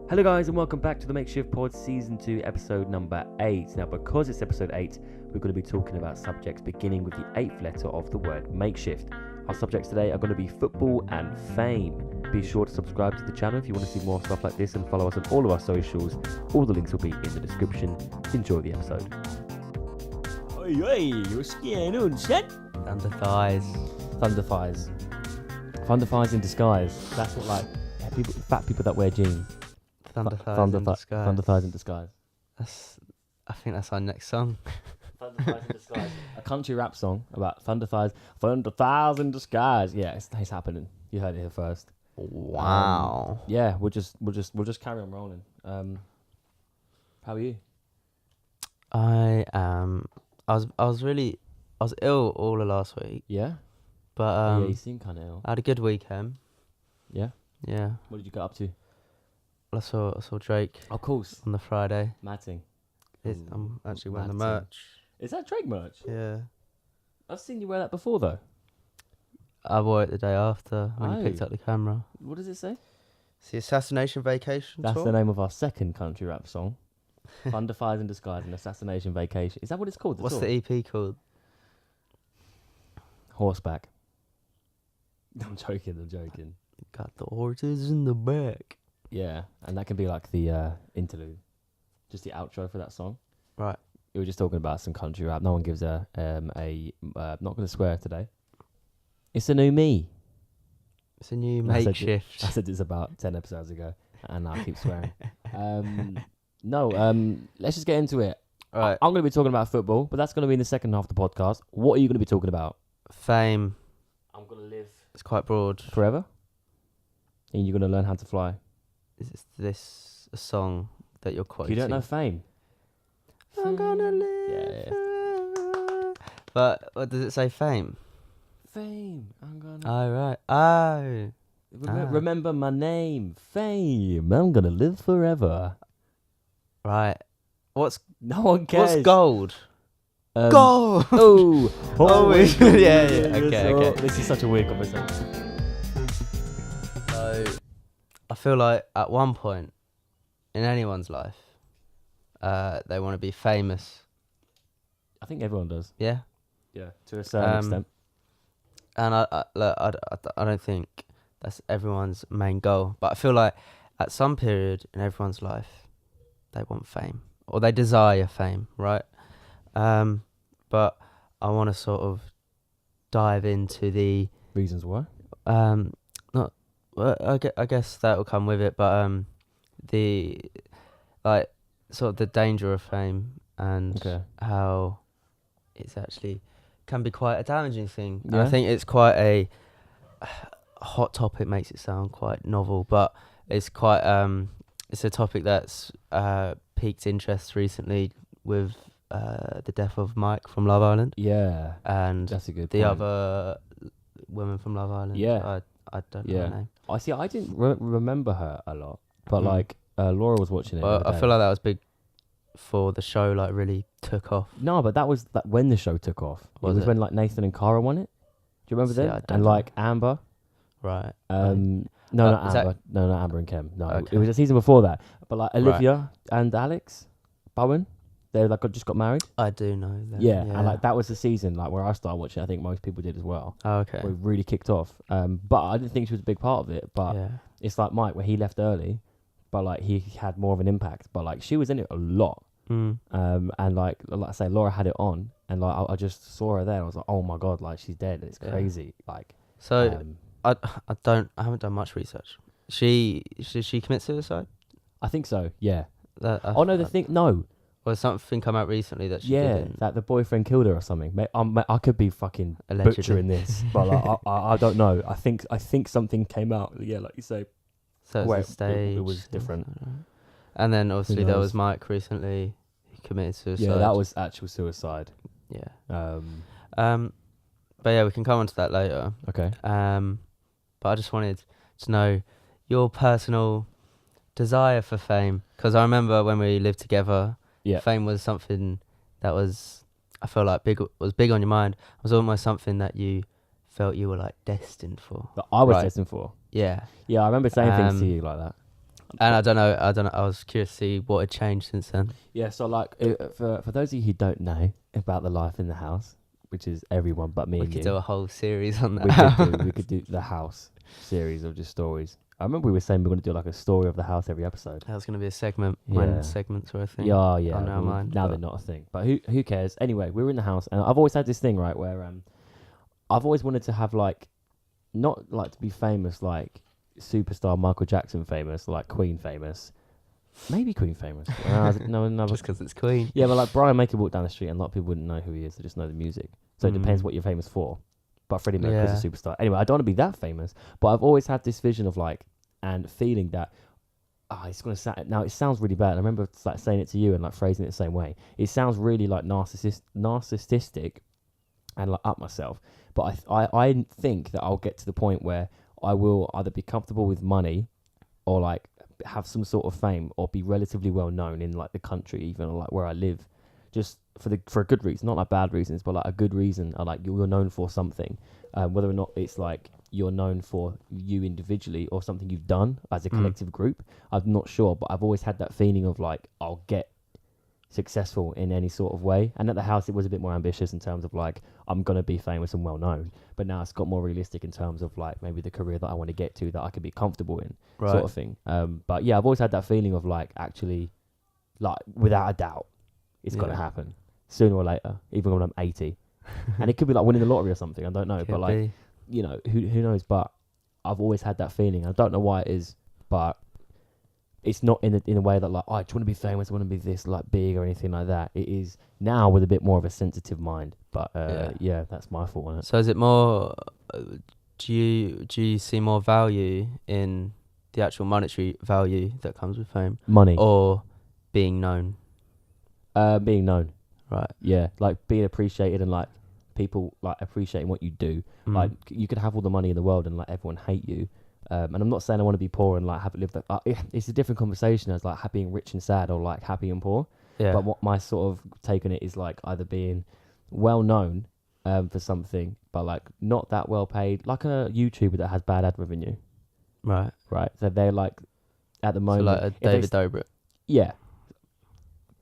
Hello guys and welcome back to the Makeshift Pod Season 2 episode number 8. Now because it's episode 8, we're going to be talking about subjects beginning with the 8th letter of the word makeshift. Our subjects today are going to be football and fame. Be sure to subscribe to the channel if you want to see more stuff like this and follow us on all of our socials. All the links will be in the description. Enjoy the episode. Oi, what's going on, shit? Thunder thighs. Thunder thighs. Thunder thighs in disguise. That's what fat people that wear jeans. Thunder thighs in disguise. Thunder thighs in disguise. I think that's our next song. Thunder thighs in disguise. A country rap song about thunder thighs in disguise. Yeah, it's happening. You heard it here first. Wow. Yeah, we'll just carry on rolling. How are you? I was ill all of last week. Yeah. But yeah, you seem kind of ill. I had a good weekend. Yeah. Yeah. What did you get up to? I saw Drake. Of course. On the Friday. Matting. I'm actually wearing the Matting. merch. Is that Drake merch? Yeah. I've seen you wear that before though. I wore it the day after when you picked up the camera. What does it say? It's the Assassination Vacation That's tour. the name of our second country rap song. Thunder thighs in disguise and Assassination Vacation. Is that what it's called? What's the EP called? Horseback. I'm joking. Got the horses in the back. Yeah, and that can be like the interlude, just the outro for that song. Right. We were just talking about some country rap. No one gives not going to swear today. It's a new me. It's a new makeshift. I said this about 10 episodes ago, and I keep swearing. Let's just get into it. All right. I'm going to be talking about football, but that's going to be in the second half of the podcast. What are you going to be talking about? Fame. I'm going to live. It's quite broad. Forever? And you're going to learn how to fly. Is this a song that you're quoting? You don't know Fame? I'm gonna live. Yeah. Forever. But what does it say? Fame. Fame. I'm gonna. Oh right. Oh. Remember my name. Fame. I'm gonna live forever. Right. No one cares. What's gold? Gold. Oh. Yeah. Okay. This is such a weird conversation. So, I feel like at one point in anyone's life, they want to be famous. I think everyone does. Yeah. Yeah. To a certain extent. And I don't think that's everyone's main goal. But I feel like at some period in everyone's life, they want fame or they desire fame, right? But I want to sort of dive into the reasons why. I guess that will come with it, but the sort of the danger of fame and how it's actually can be quite a damaging thing. Yeah. I think it's quite a hot topic. Makes it sound quite novel, but it's quite it's a topic that's piqued interest recently with the death of Mike from Love Island. Yeah, and that's a good. The other woman from Love Island. Yeah, I don't know her name. I see. I didn't remember her a lot, but Laura was watching it. Well, I feel like that was big for the show. Like really took off. No, but that was when the show took off. It was when like Nathan and Cara won it. Do you remember that? And like Amber. Right. No, not Amber. No, not Amber and Kem. No, it was a season before that. But like Olivia and Alex Bowen. They just got married. I do know that. Yeah, and like that was the season like where I started watching. I think most people did as well. Oh, okay. Where it really kicked off. But I didn't think she was a big part of it. But it's like Mike, where he left early, but like he had more of an impact. But like she was in it a lot. And like I say, Laura had it on, and like I just saw her there. And I was like, oh my god, like she's dead. It's crazy. Like so, I haven't done much research. Did she commit suicide? I think so. Yeah. No. Or something come out recently that she didn't. That the boyfriend killed her or something. I could be fucking allegedly butchering this, but like, I don't know. I think something came out. Yeah, like you say. So it was a stage. It was different. And then obviously there was Mike recently. He committed suicide. Yeah, that was actual suicide. Yeah. But yeah, we can come on to that later. Okay. But I just wanted to know your personal desire for fame, because I remember when we lived together. Yeah. Fame was something that I feel like was big on your mind. It was almost something that you felt you were like destined for. That I was destined for. Yeah. Yeah, I remember saying things to you like that. And I don't know. I was curious to see what had changed since then. Yeah, so like for those of you who don't know about the life in the house, which is everyone but me We and could you, do a whole series on that. we could do the house series of just stories. I remember we were saying we were going to do like a story of the house every episode. That was going to be a segment Yeah. when segments were a thing. Yeah, yeah. On our mind, now but- they're not a thing. But who cares? Anyway, we were in the house, and I've always had this thing, right, where I've always wanted to have like, not like to be famous like superstar Michael Jackson famous, like Queen famous, maybe Queen famous. No, Just because it's Queen. yeah, but like Brian May could walk down the street and a lot of people wouldn't know who he is. They just know the music. So it depends what you're famous for. But Freddie Mercury's a superstar. Anyway, I don't want to be that famous, but I've always had this vision of like and feeling that it's gonna sound now. It sounds really bad. I remember like saying it to you and like phrasing it the same way. It sounds really like narcissistic and like up myself. But I think that I'll get to the point where I will either be comfortable with money or like have some sort of fame or be relatively well known in like the country, even like where I live, just for a good reason, not like bad reasons, but like a good reason. Or like you're known for something, whether or not it's like you're known for you individually or something you've done as a collective group. I'm not sure, but I've always had that feeling of like I'll get successful in any sort of way. And at the house, it was a bit more ambitious in terms of like I'm gonna be famous and well known. But now it's got more realistic in terms of like maybe the career that I want to get to that I could be comfortable in, sort of thing. But yeah, I've always had that feeling of like actually, like without a doubt, it's gonna happen sooner or later, even when I'm 80. And it could be like winning the lottery or something. I don't know, but like you know, who knows? But I've always had that feeling. I don't know why it is, but it's not in a way that like, I just want to be famous, I want to be this like big or anything like that. It is now with a bit more of a sensitive mind. But yeah, that's my fault on it. So is it more? Do you see more value in the actual monetary value that comes with fame, Money, or being known? being known. Right. Yeah, like being appreciated and like people like appreciating what you do. Like you could have all the money in the world and like everyone hate you. And I'm not saying I want to be poor and like have it live that. It's a different conversation as like being rich and sad or like happy and poor. Yeah. But what my sort of take on it is like either being well known for something, but like not that well paid, like a YouTuber that has bad ad revenue. Right. Right. So they're like at the moment, So like a David Dobrik. Yeah.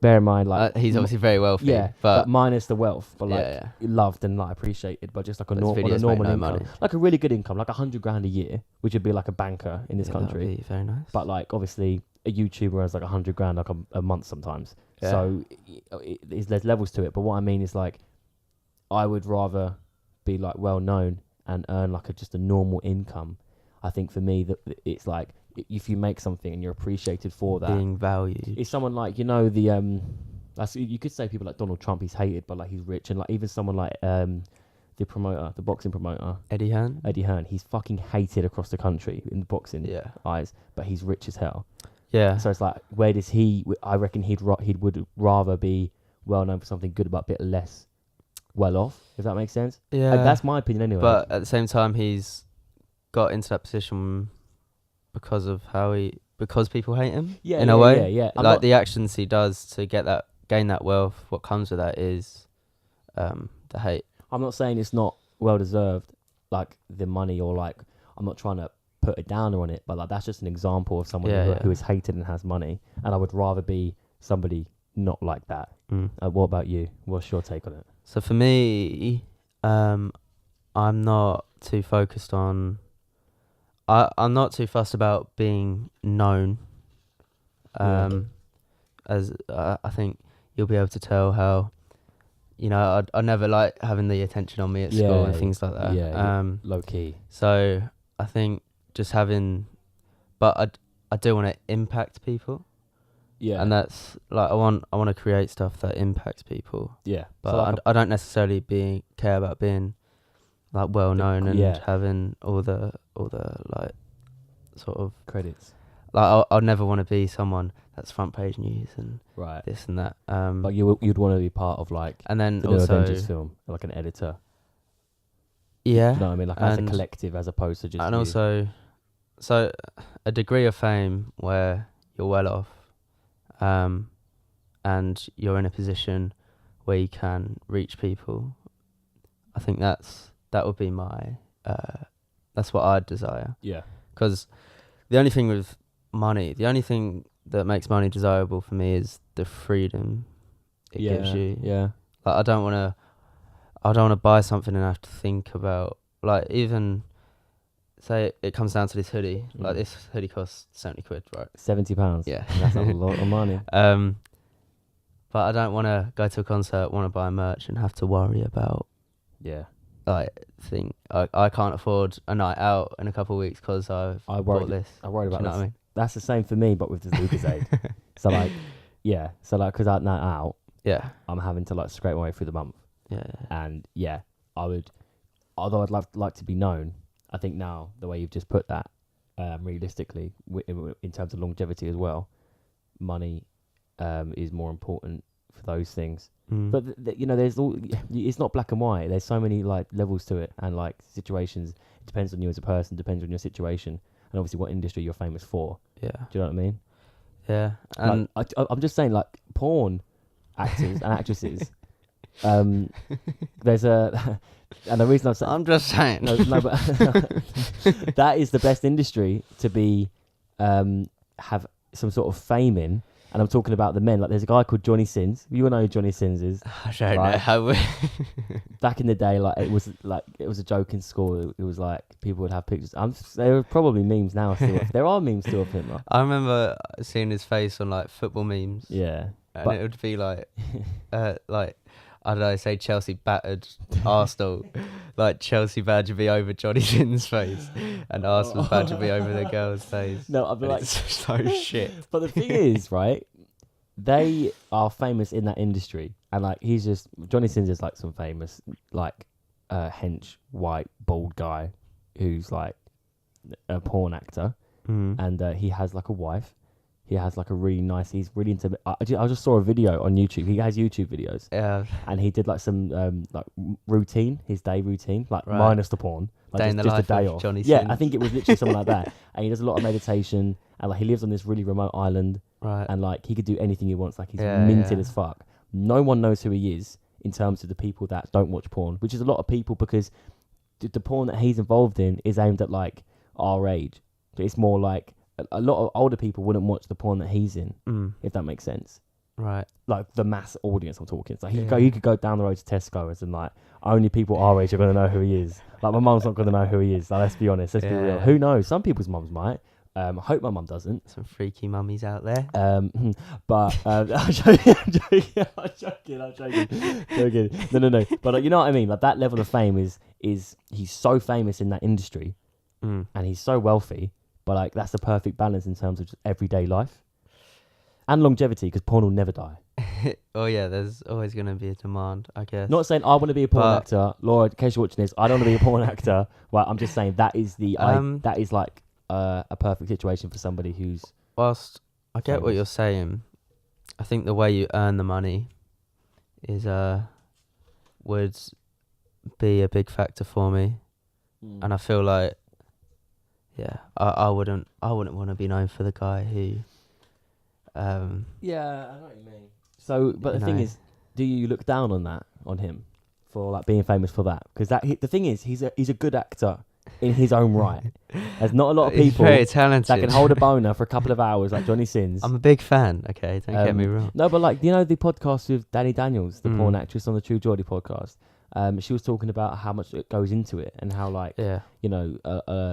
Bear in mind, like He's obviously very wealthy. yeah, but minus the wealth, but like yeah. loved and like appreciated, but just like a Those normal videos income, make no money. like a really good income, like $100,000 a year, which would be like a banker in this country. That'd be very nice. But like obviously a YouTuber has like $100,000 like a month sometimes. Yeah. So there's levels to it. But what I mean is like I would rather be like well known and earn like just a normal income. I think for me that it's like if you make something and you're appreciated for that, being valued. it's someone like the you could say people like Donald Trump, he's hated but like he's rich, and like even someone like the boxing promoter Eddie Hearn. he's fucking hated across the country in the boxing eyes, but he's rich as hell. Yeah. So it's like, where does he? I reckon he would rather be well known for something good, but a bit less well off. If that makes sense. Yeah. That's my opinion anyway. But at the same time, he's got into that position because people hate him. Yeah, in a way. Yeah. Like the actions he does to gain that wealth. What comes with that is the hate. I'm not saying it's not well deserved, like the money, or like I'm not trying to put a downer on it, but like that's just an example of someone who is hated and has money, and I would rather be somebody not like that. What about you? What's your take on it? So for me, I'm not too focused on. I'm not too fussed about being known. As I think you'll be able to tell how, I never like having the attention on me at school and things like that. Yeah, low key. So I think just having, but I do want to impact people. Yeah, and that's like I want to create stuff that impacts people. Yeah, but so like I don't necessarily care about being like well known and having all the like sort of credits. Like I'll never want to be someone that's front page news and right this and that. But you'd want to be part of like and then the new also Avengers film, like an editor. Yeah, you know what I mean, like as a collective as opposed to just. And also, so a degree of fame where you're well off, and you're in a position where you can reach people. I think that would be my that's what I'd desire. Yeah. Because the only thing with money. The only thing that makes money desirable for me is the freedom it gives you. Yeah. Like I don't want to buy something and have to think about, like, even say it comes down to this hoodie. Like this hoodie costs 70 quid, right? £70. Yeah. That's a lot of money. But I don't want to go to a concert, want to buy merch and have to worry about, Yeah. like, I can't afford a night out in a couple of weeks because I bought this. I worried about Do you know this. what I mean? That's the same for me, but with the Lucozade. So like, yeah. So like, because I'm not out, Yeah. I'm having to like scrape my way through the month. Yeah. And yeah, I would, although I'd like to be known, I think now the way you've just put that, realistically, in terms of longevity as well, money is more important for those things. But you know, there's all, it's not black and white. There's so many like levels to it, and like situations. It depends on you as a person, depends on your situation, and obviously what industry you're famous for. Yeah. Do you know what I mean? Yeah. And like, I'm just saying, like, porn actors and actresses. There's a, and the reason I'm just saying. no, but that is the best industry to be, have some sort of fame in. And I'm talking about the men. Like, there's a guy called Johnny Sins. You all know who Johnny Sins is. I don't know how. Back in the day, like, it was a joke in school. It was like people would have pictures. There are probably memes now still. There are memes still of him. Like. I remember seeing his face on like football memes. Yeah, and it would be like, I don't know, say Chelsea battered Arsenal, like Chelsea badge would be over Johnny Sins' face, and Arsenal badge would be over the girl's face. No, I'd be like, it's so shit. But the thing is, right? They are famous in that industry, and like Johnny Sins is like some famous like hench white bald guy who's like a porn actor, and he has like a wife. He has like a really nice. He's really into. I just saw a video on YouTube. He has YouTube videos. Yeah. And he did like some like routine, his day routine, like Right. minus the porn, like Day in the just a life day of off. Johnny Yeah, Sins. I think it was literally something like that. And he does a lot of meditation, and like he lives on this really remote island, Right. and like he could do anything he wants. Like he's Yeah, minted yeah. as fuck. No one knows who he is in terms of the people that don't watch porn, which is a lot of people because the porn that he's involved in is aimed at like our age. It's more like a lot of older people wouldn't watch the porn that he's in, if that makes sense. Right. Like the mass audience I'm talking. So Yeah. you could go down the road to Tesco's and like only people our age are going to know who he is. Like my mum's not going to know who he is. Like, let's be honest. Let's be real. Yeah. Who knows? Some people's mums might. I hope my mum doesn't. Some freaky mummies out there. But I'm joking. No. But you know what I mean? Like that level of fame is he's so famous in that industry, and he's so wealthy. But like that's the perfect balance in terms of just everyday life and longevity, because porn will never die. Oh yeah, there's always going to be a demand, I guess. Not saying I want to be a porn actor, Laura. In case you're watching this, I don't want to be a porn actor. Well, I'm just saying that is that is like a perfect situation for somebody who's. Whilst I get what famous. you're saying, I think the way you earn the money is would be a big factor for me, and I feel like, yeah, I wouldn't want to be known for the guy who. Yeah, I know what you mean. So, but the thing know. is, do you look down on him for like being famous for that? Because the thing is, he's a good actor in his own right. There's not a lot of He's people very talented. that can hold a boner for a couple of hours like Johnny Sins. I'm a big fan. Okay, don't get me wrong. No, but like, you know, the podcast with Danny Daniels, the porn actress on the True Geordie podcast. She was talking about how much it goes into it and how like, Yeah. you know,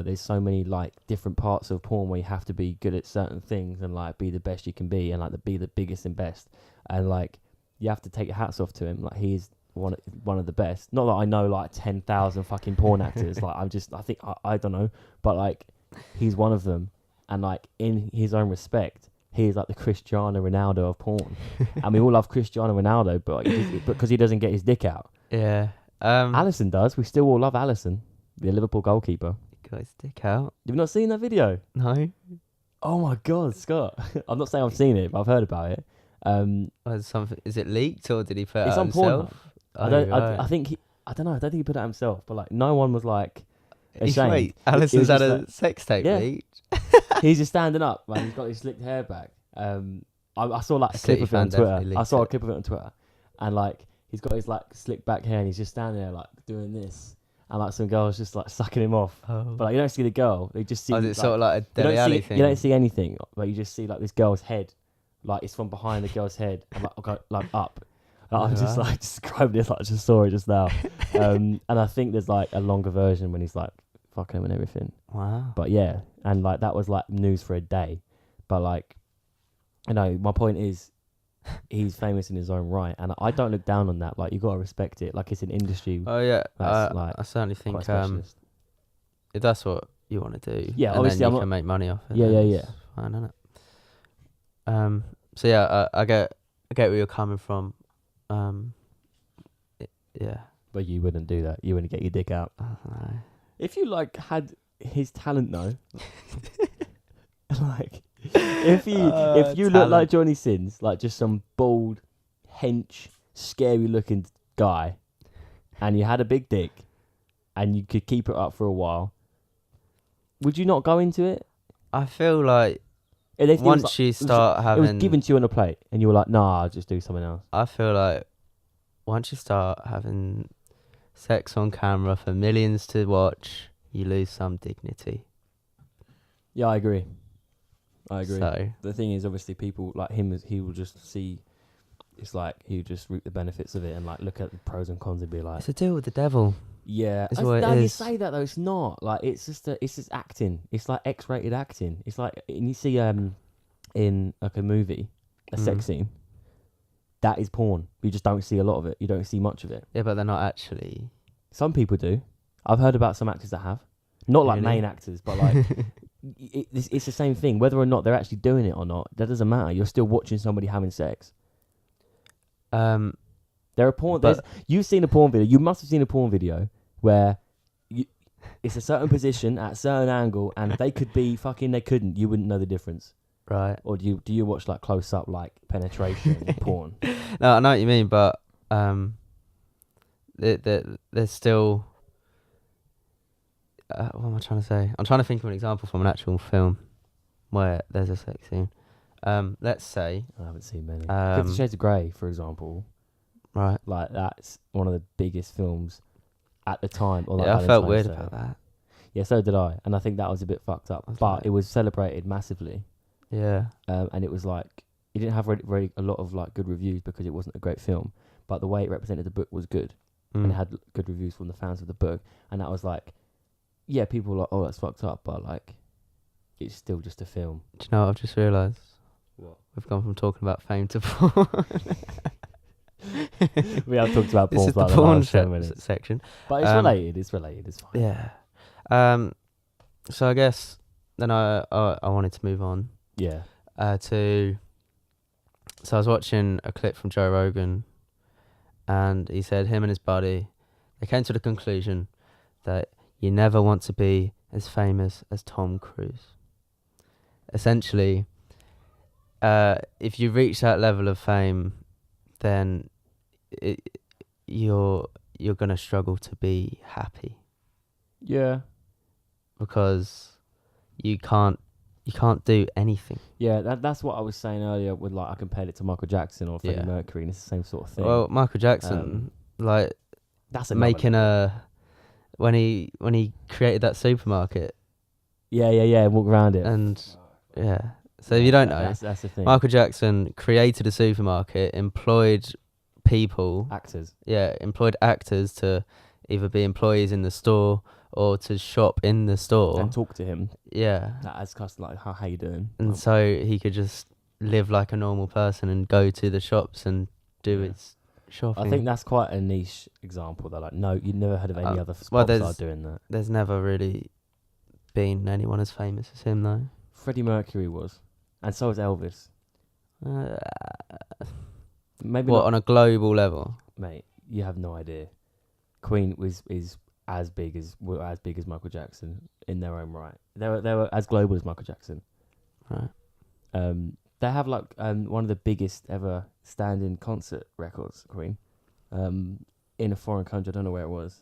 there's so many like different parts of porn where you have to be good at certain things and like be the best you can be and like be the biggest and best, and like you have to take your hats off to him. Like he's one of the best. Not that I know like 10,000 fucking porn actors. Like I don't know, but like he's one of them, and like in his own respect, he's like the Cristiano Ronaldo of porn. And we all love Cristiano Ronaldo, but because he doesn't get his dick out. Yeah. Alisson does. We still all love Alisson, the Liverpool goalkeeper. Got his dick out. You've not seen that video? No. Oh my God, Scott! I'm not saying I've seen it, but I've heard about it. Is it leaked or did he put it It's out on himself? Pornhub. I think I don't know. I don't think he put it out himself, but like no one was like ashamed. Wait, Alisson's had just a like- sex tape Yeah. leaked. He's just standing up, man. He's got his slicked hair back. I saw like a City clip of it on fan Twitter. definitely I leaked saw a it. clip of it on Twitter, and like he's got his like slick back hair, and he's just standing there like doing this, and like some girls just like sucking him off. Oh. But like, you don't see the girl. They just see. Oh, is it like, sort of like a you Deli don't Alley see thing? you don't see anything, but you just see like this girl's head, like it's from behind the girl's head, and like up. I'm just Alright. like describing it like I just saw it just now. And I think there's like a longer version when he's like fucking him and everything. Wow. But yeah, and like that was like news for a day. But like, you know, my point is, he's famous in his own right, and I don't look down on that. Like, you gotta respect it. Like, it's an industry. Oh yeah, That's like I certainly quite think specialist. if that's what you want to do, Yeah, and obviously then I'm you not- can make money off it. Yeah, then yeah, it's fine, isn't it? So yeah, I get where you're coming from. Yeah. But you wouldn't do that. You wouldn't get your dick out. No. If you like had his talent though, like if you look Talent. like Johnny Sins, like just some bald, hench, scary looking guy, and you had a big dick, and you could keep it up for a while, would you not go into it? I feel like And if it was once like- you start it having, was given to you on a plate, and you were like, "Nah, I'll just do something else." I feel like once you start having sex on camera for millions to watch, you lose some dignity. Yeah, I agree. So The thing is, obviously, people like him, he will just see. It's like he just reap the benefits of it and like look at the pros and cons and be like, it's a deal with the devil. yeah. It's what it No, you is. say that though, it's not. Like it's just acting. It's like X-rated acting. It's like, and you see in like a movie, a sex scene. That is porn. You just don't see a lot of it. You don't see much of it. Yeah, but they're not actually. Some people do. I've heard about some actors that have. Not like Really? main actors, but like it's the same thing. Whether or not they're actually doing it or not, that doesn't matter. You're still watching somebody having sex. There are porn. But- You've seen a porn video. You must have seen a porn video where it's a certain position at a certain angle, and they could be fucking. They couldn't. You wouldn't know the difference. Right. Or do you watch like close up like penetration porn? No, I know what you mean, but there's still. What am I trying to say? I'm trying to think of an example from an actual film where there's a sex scene. Let's say. I haven't seen many. 50 Um, Shades of Grey, for example. Right. Like that's one of the biggest films at the time. Or like Yeah, I felt Valentine's weird Day. about that. Yeah, so did I, and I think that was a bit fucked up. I was But like- it was celebrated massively, Yeah. and it was like it didn't have very a lot of like good reviews because it wasn't a great film. But the way it represented the book was good, and it had good reviews from the fans of the book. And that was like, yeah, people were like, oh, that's fucked up, but like, it's still just a film. Do you know what I've just realised? What? We've gone from talking about fame to porn. We have talked about This porn is for the like porn last 10 minutes, section. but it's related. It's related. It's fine. Yeah. So I guess then I wanted to move on Yeah. to. So I was watching a clip from Joe Rogan, and he said him and his buddy, they came to the conclusion that you never want to be as famous as Tom Cruise. Essentially, if you reach that level of fame, then you're gonna struggle to be happy Yeah. because you can't do anything. Yeah, that's what I was saying earlier. With like, I compared it to Michael Jackson or Freddie Yeah. Mercury, and it's the same sort of thing. Well, Michael Jackson, like that's another making level. when he created that supermarket Yeah. Walk around it. and yeah. So if you don't know, that's the thing. Michael Jackson created a supermarket, employed people, Actors. employed actors to either be employees in the store or to shop in the store. And talk to him. Yeah. As customer, like, how you doing? And so he could just live like a normal person and go to the shops and do Yeah. his shopping. I think that's quite a niche example. They're like, no, you've never heard of any other well, pop star doing that. there's never really been anyone as famous as him, though. Freddie Mercury was, and so was Elvis. Maybe What, not, on a global level? mate. You have no idea. Queen is as big as Michael Jackson in their own right. They were as global as Michael Jackson. Right. They have like one of the biggest ever standing concert records, Queen, in a foreign country. I don't know where it was,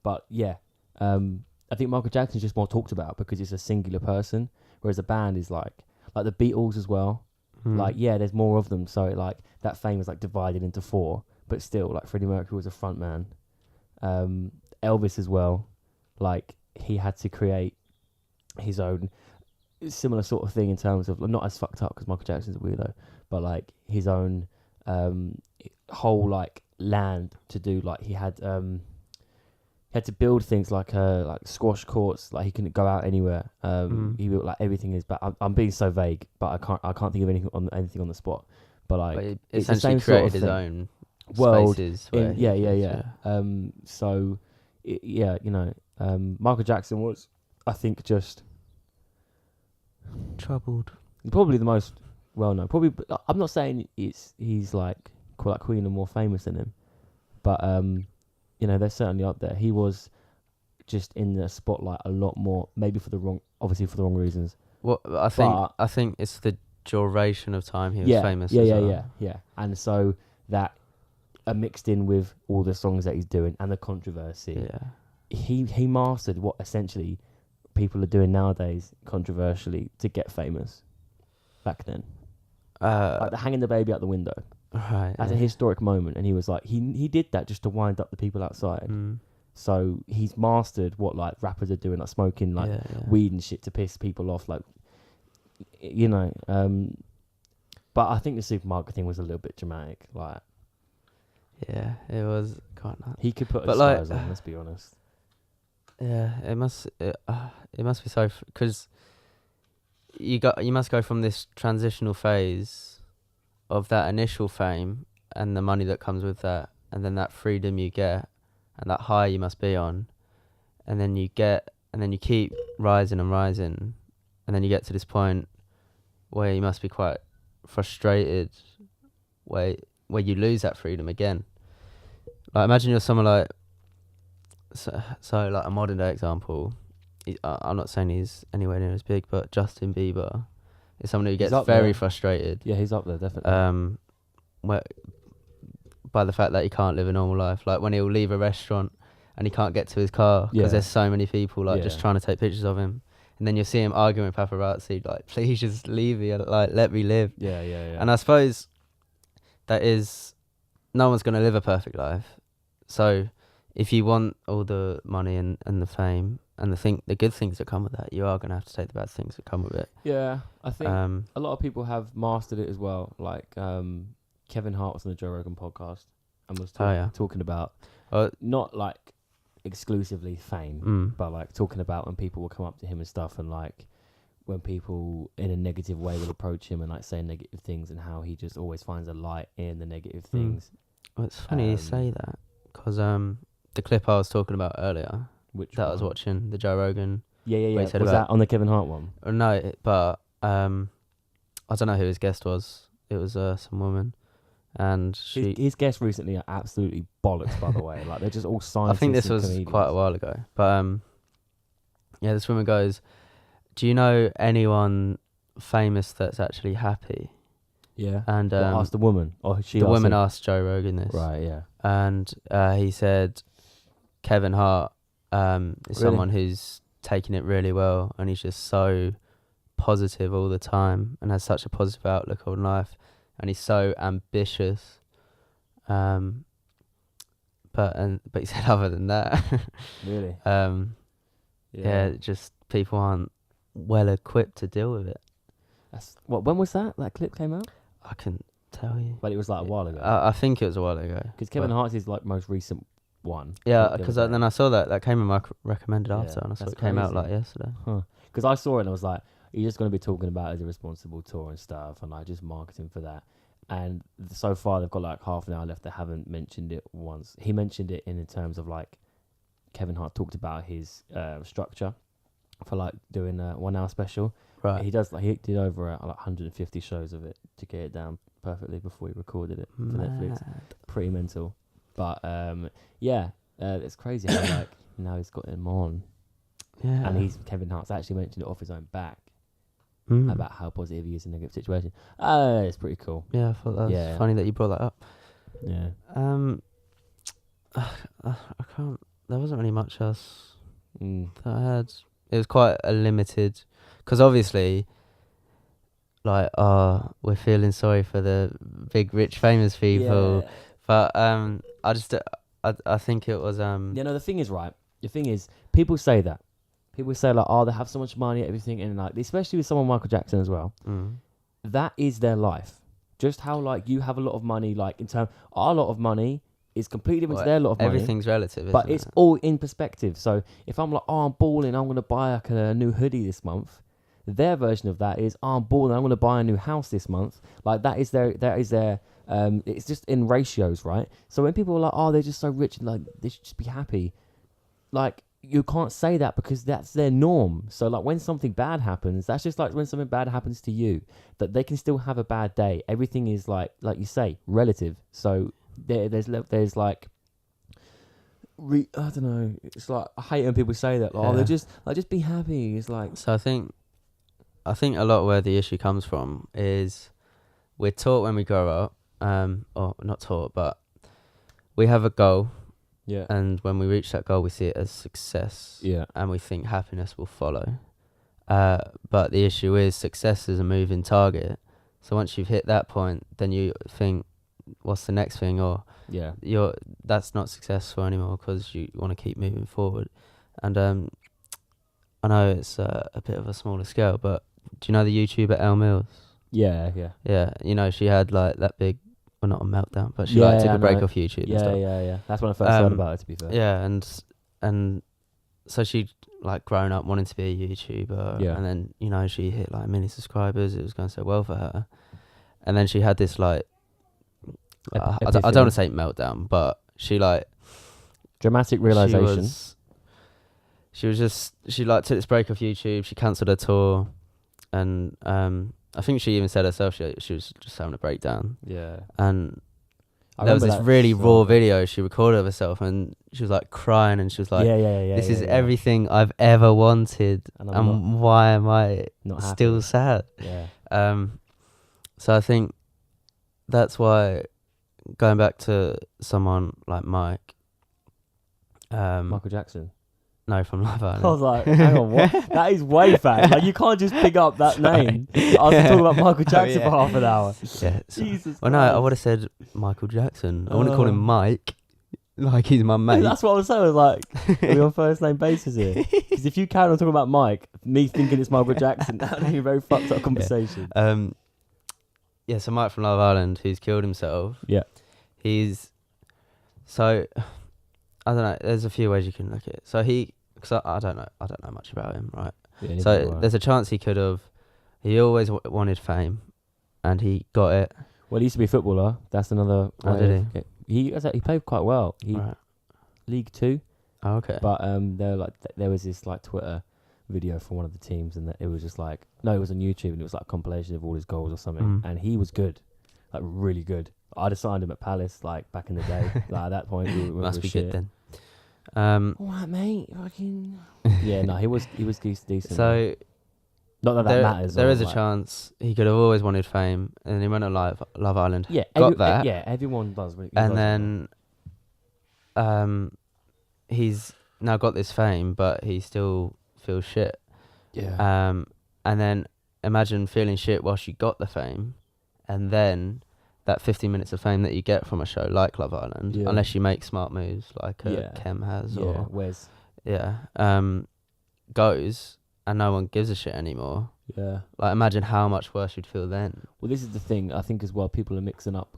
but yeah, I think Michael Jackson's just more talked about because it's a singular person, whereas a band is like the Beatles as well. Like, yeah, there's more of them, so like that fame is like divided into four, but still, like Freddie Mercury was a front man. Elvis as well. Like he had to create his own similar sort of thing in terms of not as fucked up because Michael Jackson's a weirdo, but like his own whole like land to do. Like he had to build things like squash courts. Like he couldn't go out anywhere. He built like everything is. But I'm being so vague, but I can't think of anything on the spot. But like But he it's the essentially same sort created of his thing. own World spaces. where he lives, So Michael Jackson was, I think, just troubled. probably the most well known. Probably, I'm not saying he's like Queen and more famous than him, but they're certainly up there. He was just in the spotlight a lot more, maybe for the wrong reasons. Well, I think it's the duration of time he was famous. Yeah. And so that mixed in with all the songs that he's doing and the controversy. Yeah. He mastered what essentially people are doing nowadays controversially to get famous back then. Like the hanging the baby out the window. Right. As a historic moment, and he was like he did that just to wind up the people outside. So he's mastered what like rappers are doing, like smoking like weed and shit to piss people off, like but I think the supermarket thing was a little bit dramatic. Like Yeah, it was quite nuts. he could put a But like, disguise on, let's be honest. Yeah, it must be so because you must go from this transitional phase of that initial fame and the money that comes with that, and then that freedom you get and that high you must be on, and then you keep rising and rising, and then you get to this point where you must be quite frustrated, where you lose that freedom again. Like imagine you're someone like so like a modern day example. I'm not saying he's anywhere near as big, but Justin Bieber is someone who gets very frustrated. Yeah, he's up there definitely. By the fact that he can't live a normal life, like when he'll leave a restaurant and he can't get to his car because there's so many people just trying to take pictures of him, and then you'll see him arguing with paparazzi, like please just leave me, like let me live. Yeah. And I suppose that is, no one's gonna live a perfect life, so if you want all the money and the fame and the good things that come with that, you are going to have to take the bad things that come with it. Yeah, I think a lot of people have mastered it as well. Like Kevin Hart was on the Joe Rogan podcast and was talking about not like exclusively fame, but like talking about when people will come up to him and stuff, and like when people in a negative way will approach him and like say negative things, and how he just always finds a light in the negative things. Well, it's funny you say that, because the clip I was talking about earlier, I was watching, the Joe Rogan. Yeah. Was that on the Kevin Hart one? No, but I don't know who his guest was. It was some woman, and his guests recently are absolutely bollocks. By the way, like they're just all scientists. I think this was comedians. Quite a while ago, but this woman goes, "Do you know anyone famous that's actually happy?" Yeah. And asked the woman, or she? The woman asked Joe Rogan this. Right. Yeah. And he said, Kevin Hart is someone who's taking it really well, and he's just so positive all the time and has such a positive outlook on life, and he's so ambitious. But he said other than that, really, just people aren't well equipped to deal with it. That's when was that clip came out? I couldn't tell you, but it was like a while ago. I think it was a while ago, because Kevin Hart's is like most recent one. Yeah, because then I saw that came in my recommended after, and I saw it came out like yesterday. Because I saw it and I was like, you're just going to be talking about his irresponsible tour and stuff, and like just marketing for that. And so far they've got like half an hour left. They haven't mentioned it once. He mentioned it in terms of like Kevin Hart talked about his structure for like doing a 1 hour special. Right. He did over like 150 shows of it to get it down perfectly before he recorded it for Netflix. Pretty mental. But it's crazy how like now he's got him on. Yeah. And Kevin Hart's actually mentioned it off his own back about how positive he is in a negative situation. It's pretty cool. Yeah, I thought that was funny that you brought that up. Yeah. I can't. There wasn't really much else that I had. It was quite a limited, because obviously, like, we're feeling sorry for the big, rich, famous people. Yeah. But I I think it was The thing is, right? The thing is, people say that. People say like, oh, they have so much money, everything, and like, especially with someone Michael Jackson as well. That is their life. Just how like you have a lot of money, like in terms, our lot of money is completely different to their lot of money. Everything's relative, but isn't it's it? all in perspective. So if I'm like, oh, I'm balling, I'm gonna buy like a new hoodie this month. Their version of that is, oh, I'm balling, I'm gonna buy a new house this month. Like that is their. It's just in ratios, right? So when people are like, oh, they're just so rich, like they should just be happy. Like you can't say that because that's their norm. So like when something bad happens, that's just like when something bad happens to you, that they can still have a bad day. Everything is like you say, relative. So there's like, I don't know. It's like I hate when people say that. Like, oh, they're just be happy. It's like, so I think a lot where the issue comes from is we're taught when we grow up, or not taught, but we have a goal. yeah, And when we reach that goal, we see it as success. yeah, And we think happiness will follow. But the issue is success is a moving target. So once you've hit that point, then you think, what's the next thing? Or yeah, that's not successful anymore because you want to keep moving forward. And I know it's a bit of a smaller scale, but do you know the YouTuber Elle Mills? yeah. Yeah, she had like that big, well, not a meltdown, but she Yeah, took I a break know. off YouTube and Yeah, stuff. yeah. That's when I first heard about it, to be fair. Yeah, and so she like grown up wanting to be a YouTuber, Yeah. and then she hit like 1 million subscribers. It was going so well for her, and then she had this like I don't want to say meltdown, but she like dramatic realization. She took this break off YouTube. She cancelled her tour, and I think she even said herself she was just having a breakdown. Yeah. And I there was remember this that really so raw well. video she recorded of herself, and she was like crying, and she was like, yeah. "This is yeah. everything I've ever wanted, And and I'm why am I not still happy. sad?" Yeah. So I think that's why, going back to someone like Mike, Michael Jackson. no, from Love Island. I was like, hang on, what? That is way back. Like, you can't just pick up that name. I was talking about Michael Jackson for half an hour. Yeah. Jesus Well, no, I Christ. would have said Michael Jackson. I wouldn't call him Mike, like he's my mate. That's what I was saying. I was like, are we on first name basis here? Because if you carry on talking about Mike, me thinking it's Michael Jackson, that would be a very fucked up conversation. Yeah, so Mike from Love Island, who's killed himself. Yeah. So I don't know. There's a few ways you can look at it. So because I don't know much about him, right? Yeah, So there's a chance he could have. He always wanted fame, and he got it. Well, he used to be a footballer. That's another. Oh, did he played quite well. He Right. League 2. Oh, okay. But there was this like Twitter video from one of the teams, and it was just like, no, it was on YouTube, and it was like a compilation of all his goals or something, and he was good, like really good. I'd have signed him at Palace like back in the day. Like at that point, we Must be shit. good then. All right, mate. Fucking. Yeah, no, he was decent. So not that matters. there or, is a like, chance he could have always wanted fame, and he went on Love Island. Yeah, got that. Yeah, everyone does. And then, he's now got this fame, but he still feels shit. Yeah. And then imagine feeling shit whilst you got the fame, and then that 15 minutes of fame that you get from a show like Love Island, unless you make smart moves like Kem has, or Wes. goes, and no one gives a shit anymore. Yeah. Like, imagine how much worse you'd feel then. Well, this is the thing. I think as well, people are mixing up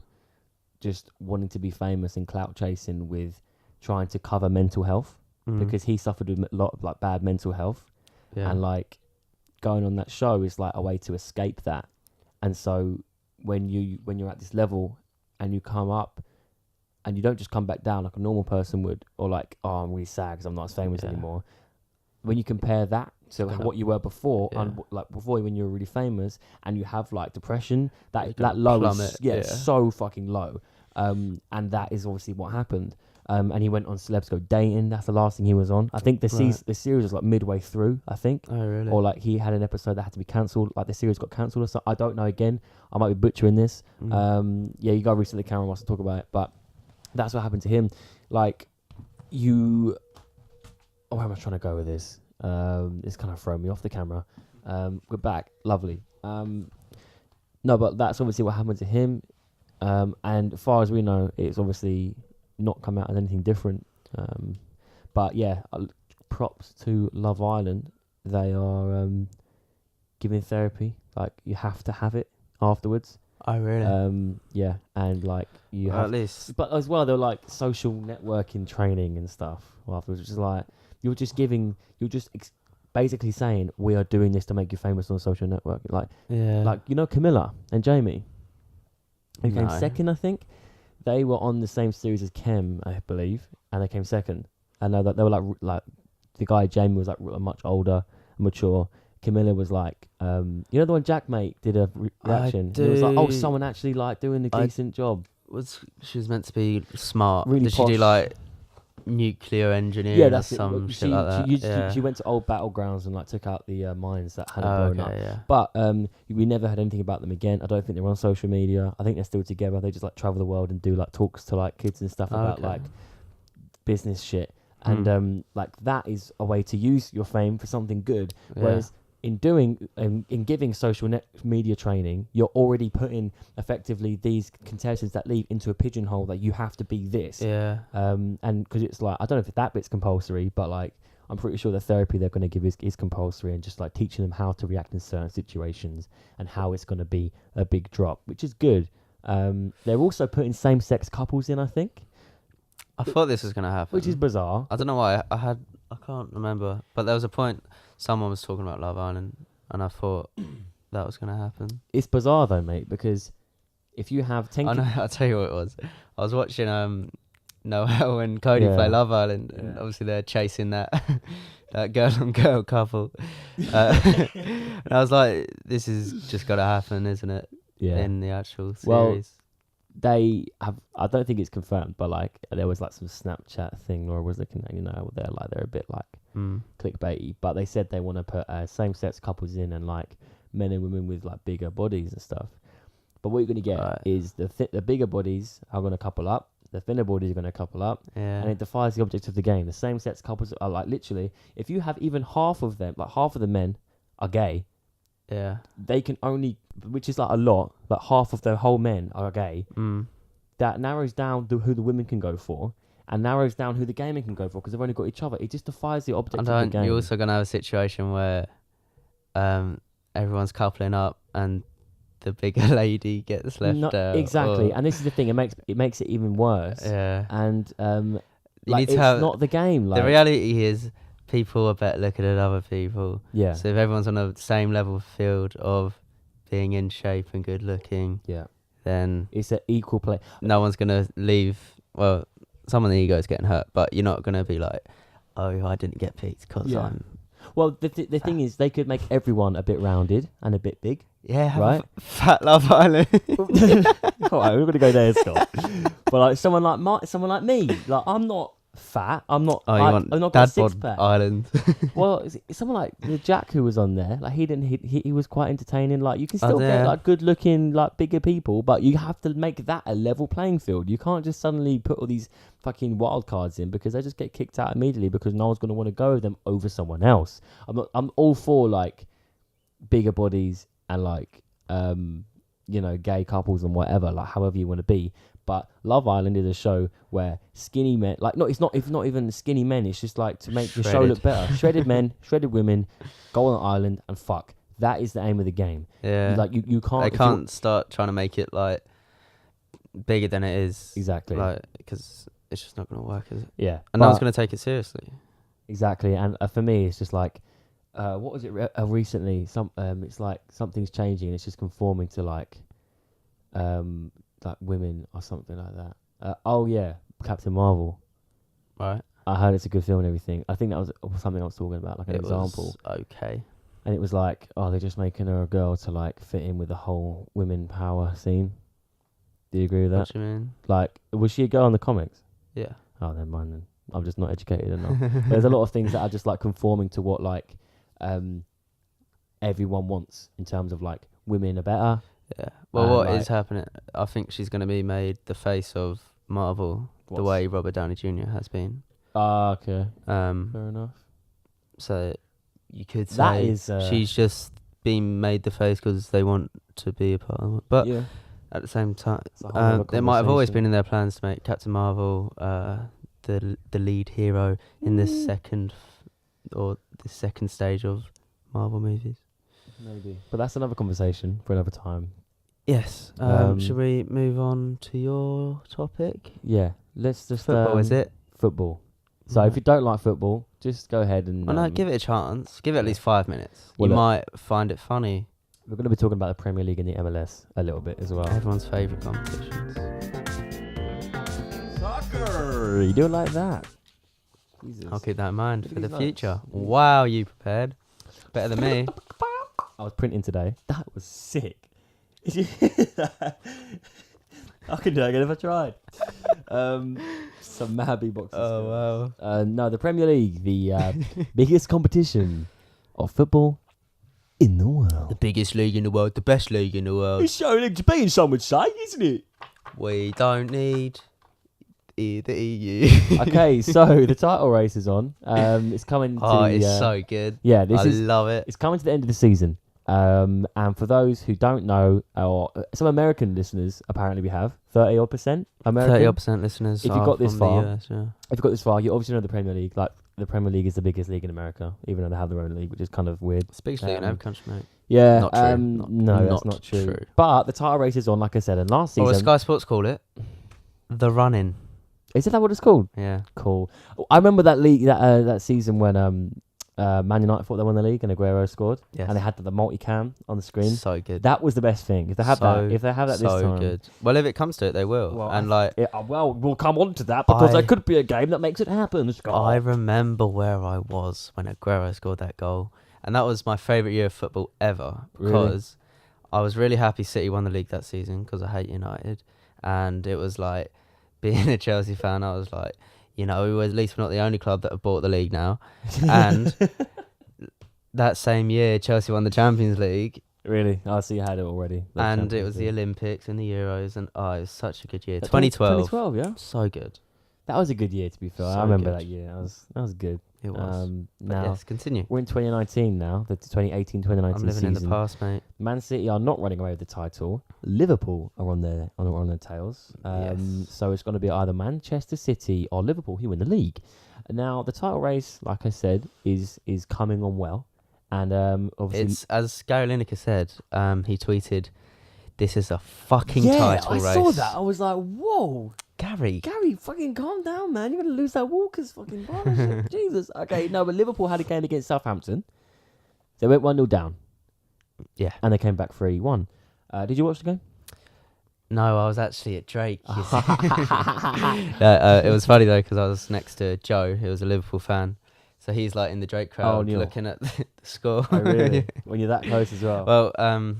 just wanting to be famous and clout chasing with trying to cover mental health, because he suffered with a lot of like bad mental health, and like going on that show is like a way to escape that. And so when you're at this level and you come up and you don't just come back down like a normal person would, or like, oh, I'm really sad because I'm not as famous anymore. When you compare that to what you were before, like before when you were really famous, and you have like depression, that low is so fucking low. And that is obviously what happened. And he went on Celebs Go Dating. That's the last thing he was on. I think the series was like midway through, I think. Oh, really? Or like he had an episode that had to be cancelled. Like the series got cancelled or something. I don't know. Again, I might be butchering this. Yeah, you got to reset the camera whilst I talk about it. But that's what happened to him. Like you... Oh, where am I trying to go with this? It's kind of thrown me off the camera. We're back. Lovely. No, but that's obviously what happened to him. And as far as we know, it's obviously not come out as anything different. But yeah, props to Love Island. They are giving therapy. Like, you have to have it afterwards. Oh really? Yeah, and like you Well, have, at least. but as well they're like social networking training and stuff afterwards, which is like you're just basically saying, we are doing this to make you famous on social network. Like Camilla and Jamie, who came second, I think. They were on the same series as Kem, I believe, and they came second. I know that they were like the guy Jamie was like much older, mature. Camilla was like, the one Jack Mate did a reaction. It was like, someone actually like doing a decent job. She was meant to be smart. Really Did posh. she do like nuclear engineering or some shit like that? She went to old battlegrounds and like took out the mines that hadn't blown up. Yeah. But we never had anything about them again. I don't think they're on social media. I think they're still together. They just like travel the world and do like talks to like kids and stuff about like business shit. And like that is a way to use your fame for something good. Whereas in giving social media training, you're already putting effectively these contestants that leave into a pigeonhole that you have to be this. Yeah. And because it's like, I don't know if that bit's compulsory, but like I'm pretty sure the therapy they're going to give is compulsory, and just like teaching them how to react in certain situations and how it's going to be a big drop, which is good. They're also putting same-sex couples in, I think. I thought this was going to happen. Which is bizarre. I don't know why. I can't remember. But there was a point someone was talking about Love Island, and I thought that was going to happen. It's bizarre though, mate, because if you have 10... I'll tell you what it was. I was watching Noel and Cody play Love Island, and obviously they're chasing that that girl-on-girl couple. And I was like, this is just got to happen, isn't it? Yeah. In the actual series. Well, they have, I don't think it's confirmed, but like there was like some Snapchat thing Laura was looking at, they're a bit like clickbaity, but they said they want to put same-sex couples in, and like men and women with like bigger bodies and stuff. But what you're going to get is the bigger bodies are going to couple up, the thinner bodies are going to couple up, and it defies the object of the game. The same-sex couples are like, literally, if you have even half of them, like half of the men are gay, they can only, which is like a lot, but half of the whole men are gay. That narrows down who the women can go for, and narrows down who the gay men can go for, because they've only got each other. It just defies the object of the game. You're also going to have a situation where everyone's coupling up and the bigger lady gets left out. Exactly, and this is the thing, it makes it even worse. And it's not the game. Like, the reality is, people are better looking than other people. Yeah. So if everyone's on the same level field of being in shape and good looking, then it's an equal play. No one's gonna leave. Well, some of the ego is getting hurt, but you're not gonna be like, oh, I didn't get picked because I'm. Well, the thing is, they could make everyone a bit rounded and a bit big. Yeah. Right. Fat Love Island. All right, we're gonna go there, Scott. But like someone like me, like I'm not fat. I'm not. I'm not got a six pack. Island. Well, it's someone like the Jack who was on there. Like he was quite entertaining. Like you can still get like good looking, like bigger people, but you have to make that a level playing field. You can't just suddenly put all these fucking wild cards in, because they just get kicked out immediately, because no one's going to want to go with them over someone else. I'm all for like bigger bodies and like gay couples and whatever, like however you want to be. But Love Island is a show where skinny men, like it's not even skinny men. It's just like to make the show look better. Shredded men, shredded women, go on an island and fuck. That is the aim of the game. Yeah. Like you can't. They can't start trying to make it like bigger than it is. Exactly. Like, because it's just not going to work, is it? Yeah. And no one's going to take it seriously. Exactly. And for me, it's just like, what was it recently? It's like something's changing. It's just conforming to like women or something like that. Captain Marvel. Right. I heard it's a good film and everything. I think that was something I was talking about, like an example. Okay. And it was like, they're just making her a girl to like fit in with the whole women power scene. Do you agree with that? What do you mean? Like, was she a girl in the comics? Yeah. Oh, never mind then. I'm just not educated enough. There's a lot of things that are just like conforming to what like everyone wants in terms of like women are better. Yeah. Well, what is happening? I think she's going to be made the face of Marvel, the way Robert Downey Jr. has been. Okay. Fair enough. So you could say she's just been made the face because they want to be a part of it. But at the same time, It's a whole other there might have always conversation. been in their plans to make Captain Marvel the lead hero in this this second stage of Marvel movies. Maybe, but that's another conversation for another time. Yes. Should we move on to your topic? Yeah, let's just Football, is it? football. So if you don't like football, just go ahead and. Well, no, give it a chance. Give it at yeah. least 5 minutes. Well, You look. might find it funny. We're going to be talking about the Premier League and the MLS a little bit as well. Everyone's favourite competitions. Soccer! You do it like that. Jesus. I'll keep that in mind Look at for the these future. notes. Wow, you prepared. Better than me. I was printing today. That was sick. Did you hear that? I could do that again if I tried. Some mad big boxes. Oh, wow. No, the Premier League, the biggest competition of football in the world. The biggest league in the world, the best league in the world. It's showing in Japan, some would say, isn't it? We don't need the EU. Okay, so the title race is on. It's coming to It's so good. yeah, this I is love it. it's coming to the end of the season. And for those who don't know, or some American listeners, apparently we have 30% American. 30% listeners. If you got this from far, the US, yeah. If you got this far, you obviously know the Premier League. Like the Premier League is the biggest league in America, even though they have their own league, which is kind of weird. Speaks league in every country, mate. Yeah, Not true. no, that's not true. But the title race is on, like I said, and last Or season. as Sky Sports call it, the run-in. Is that what it's called? Yeah. Cool. I remember that league that season when Man United thought they won the league and Aguero scored, Yes. and they had the multicam on the screen. So good. That was the best thing. If they have that, this so time, good. Well, if it comes to it, they will. Well, and like, we'll come on to that because there could be a game that makes it happen. I remember where I was when Aguero scored that goal, and that was my favourite year of football ever because I was really happy City won the league that season because I hate United, and it was like being a Chelsea fan. I was like, at least we're not the only club that have bought the league now, and that same year Chelsea won the Champions League. Really? I see you had it already. And it was the Olympics and the Euros, and it was such a good year. 2012. 2012, yeah. So good. That was a good year, to be fair. So I remember good. that year. That was good. It was. Now Yes, continue. we're in 2019 now. The 2018-2019 I'm living season. in the past, mate. Man City are not running away with the title. Liverpool are on their tails. Yes. So it's going to be either Manchester City or Liverpool who win the league. Now the title race, like I said, is coming on well, and obviously It's as Gary Lineker said. He tweeted, "This is a fucking yeah, title I race." saw that. I was like, whoa. Gary. Gary, fucking calm down, man. You're going to lose that Walker's fucking partnership. Jesus. Okay, no, but Liverpool had a game against Southampton. They went 1-0 down. Yeah. And they came back 3-1. Did you watch the game? No, I was actually at Drake. You see. It was funny though because I was next to Joe, who was a Liverpool fan. So he's like in the Drake crowd Neil. looking at the score. Oh, really? When you're that close as well. Well,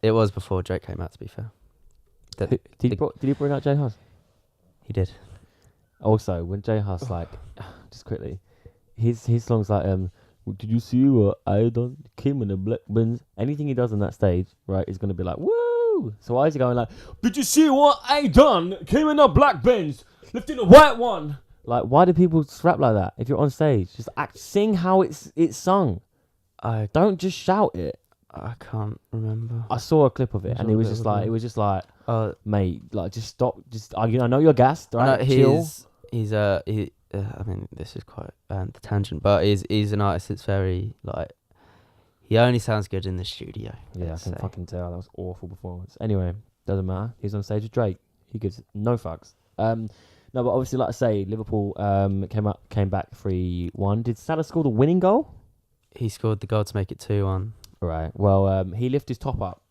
it was before Drake came out. To be fair, Did you bring out Jay Huss? he did. Also, when Jay Huss, like, just quickly, his song's like, did you see what I done? Came in the black Benz. Anything he does on that stage, right, is going to be like, woo! So why is he going like, did you see what I done? Came in the black Benz, lifting the white one. Like, why do people rap like that? If you're on stage, just sing how it's sung. Don't just shout it. I can't remember. I saw a clip of it, and it was just like, mate, like, just stop. Just, I know you're gassed, right? No, Chill. I mean, this is quite the tangent, but he's an artist that's very like. He only sounds good in the studio. Yeah, I can fucking tell. That was awful performance. Anyway, doesn't matter. He's on stage with Drake. He gives no fucks. No, but obviously, like I say, Liverpool came back 3-1. Did Salah score the winning goal? He scored the goal to make it 2-1. Right. Well, he lifted his top up.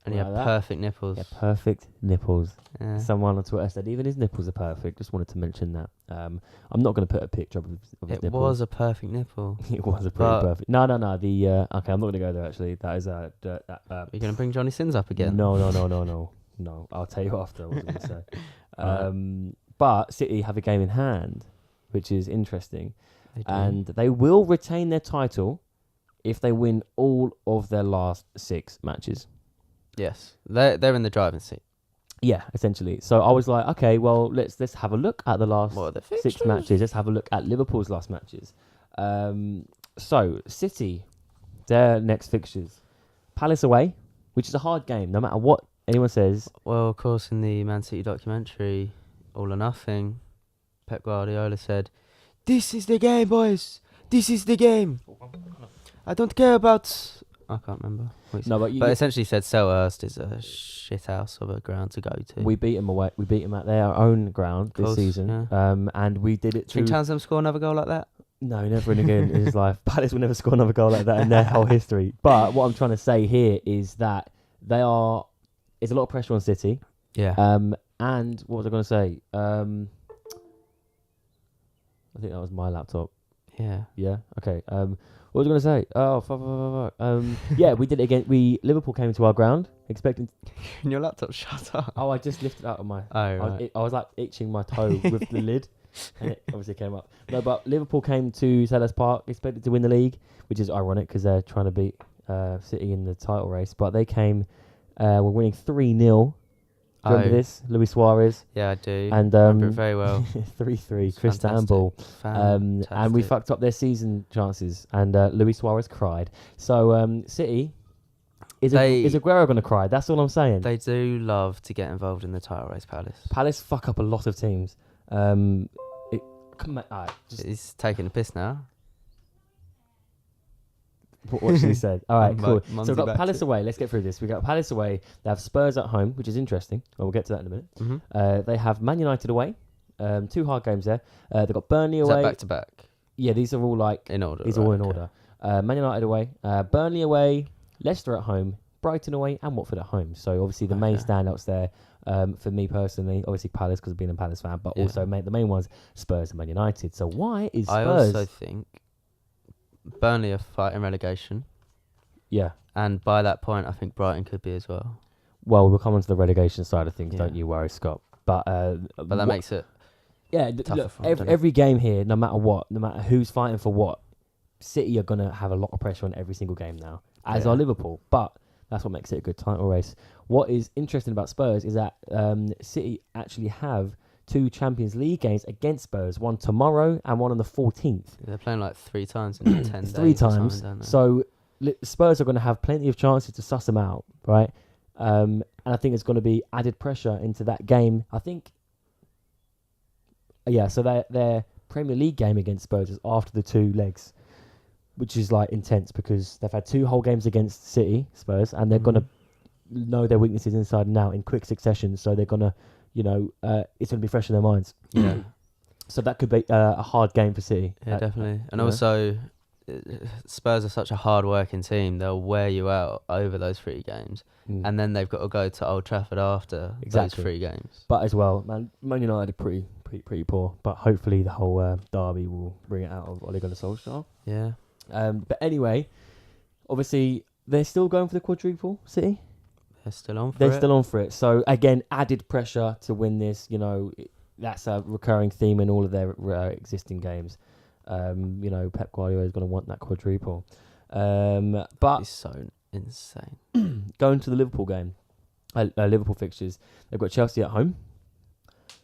And he had perfect nipples. Yeah, perfect nipples. Yeah. Someone on Twitter said even his nipples are perfect. Just wanted to mention that. I'm not going to put a picture of his nipples. It was a perfect nipple. It was a pretty perfect. No. The okay, I'm not going to go there. Actually, that is Are you going to bring Johnny Sins up again? No. I'll tell you after. What I was going to say. But City have a game in hand, which is interesting, and they will retain their title if they win all of their last 6 matches. Yes, they're in the driving seat. Yeah, essentially. So I was like, okay, well, let's have a look at the last 6 matches. Let's have a look at Liverpool's last matches. So City, their next fixtures, Palace away, which is a hard game. No matter what anyone says, Well, of course, in the Man City documentary, All or Nothing, Pep Guardiola said, "This is the game, boys. This is the game. I don't care about." I can't remember. no, but But essentially said Selhurst is a shit house of a ground to go to. we beat them away. We beat them at their own ground this Course, season. yeah. And we did it Do you think to. Townsend score another goal like that? No, never and again in his life. Palace will never score another goal like that in their whole history. But what I'm trying to say here is that there's a lot of pressure on City. Yeah. And what was I going to say? I think that was my laptop. Yeah. Yeah. Okay. What was I going to say? Oh, fuck. Yeah, we did it again. Liverpool came to our ground expecting. Can your laptop shut up? Oh, I just lifted out of my. Oh, right. I was like itching my toe with the lid, and it obviously came up. No, but Liverpool came to Selhurst Park expected to win the league, which is ironic because they're trying to beat City in the title race. But they came, were winning 3-0. Do you remember this? Luis Suarez. Yeah, I do. And remember it very well. 3-3, Cristambul. And we fucked up their season chances, and Luis Suarez cried. So City, is Aguero going to cry? That's all I'm saying. They do love to get involved in the title race, Palace. Palace fuck up a lot of teams. Come on, alright, He's taking a piss now. what she said. All right, cool. Mumsy So we've got Palace Baxter. away. Let's get through this. We've got Palace away. They have Spurs at home, which is interesting. Well, we'll get to that in a minute. Mm-hmm. They have Man United away. 2 hard games there. They've got Burnley Is away. that back to back? Yeah, these are all like In order. these right, are all in okay. order. Man United away, Burnley away, Leicester at home, Brighton away, and Watford at home. So obviously the main Okay. standouts there for me personally, obviously Palace because of being a Palace fan, but Yeah. also the main ones Spurs and Man United. So why is I Spurs? also think Burnley are fighting relegation, Yeah. and by that point, I think Brighton could be as well. Well, we'll come on to the relegation side of things. Yeah. Don't you worry, Scott. But that makes it tougher look, for 'em, doesn't it? every game here, no matter what, no matter who's fighting for what, City are gonna have a lot of pressure on every single game now, as Yeah. are Liverpool. But that's what makes it a good title race. What is interesting about Spurs is that City actually have 2 Champions League games against Spurs, one tomorrow and one on the 14th. They're playing like 3 times in 10 days. 3 or something, times. don't they? So Spurs are going to have plenty of chances to suss them out, right? And I think it's going to be added pressure into that game. I think, yeah, so their Premier League game against Spurs is after the 2 legs, which is like intense because they've had 2 whole games against City, Spurs, and they're going to know their weaknesses inside and out in quick succession. So they're going to, it's going to be fresh in their minds. Yeah. So that could be a hard game for City. Yeah, definitely. And yeah. also, Spurs are such a hard-working team. They'll wear you out over those 3 games. Mm. And then they've got to go to Old Trafford after those 3 games. But as well, Man United are pretty poor. But hopefully the whole derby will bring it out of Ole Gunnar Solskjaer. Yeah. But anyway, obviously they're still going for the quadruple. City. They're still on for They're it. still on for it. So again, added pressure to win this. That's a recurring theme in all of their existing games. Pep Guardiola is going to want that quadruple. But It's so insane. going to the Liverpool game, Liverpool fixtures, they've got Chelsea at home.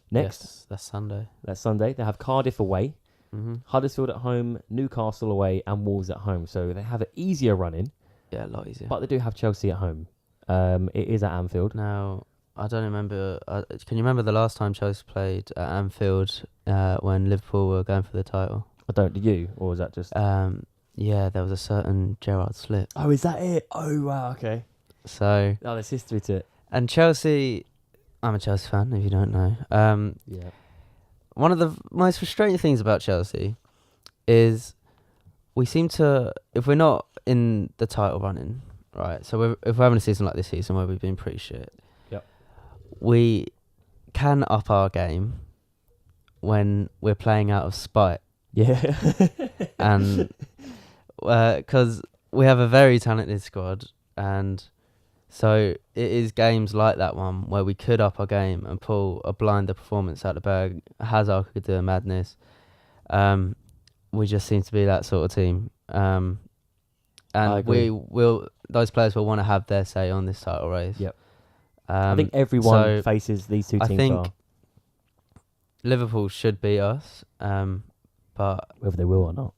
Next, Yes, that's Sunday. that's Sunday. They have Cardiff away, Mm-hmm. Huddersfield at home, Newcastle away, and Wolves at home. So they have an easier run in, Yeah, a lot easier. but they do have Chelsea at home. It is at Anfield. Now, I don't remember. Can you remember the last time Chelsea played at Anfield when Liverpool were going for the title? I don't. Do you, or is that just? Yeah, there was a certain Gerrard slip. Oh, is that it? Oh, wow. Okay. So, Oh, there's history to it. and Chelsea, I'm a Chelsea fan, if you don't know. Yeah. One of the most frustrating things about Chelsea is we seem to, if we're not in the title running, right, so if we're having a season like this season where we've been pretty shit, Yep. we can up our game when we're playing out of spite. Yeah. And because we have a very talented squad, and so it is games like that one where we could up our game and pull a blinder performance out the bag. Hazard could do a madness. We just seem to be that sort of team. And agree. those players will want to have their say on this title race. Yep. I think everyone so faces these 2 I teams. think Liverpool should beat us, but whether they will or not.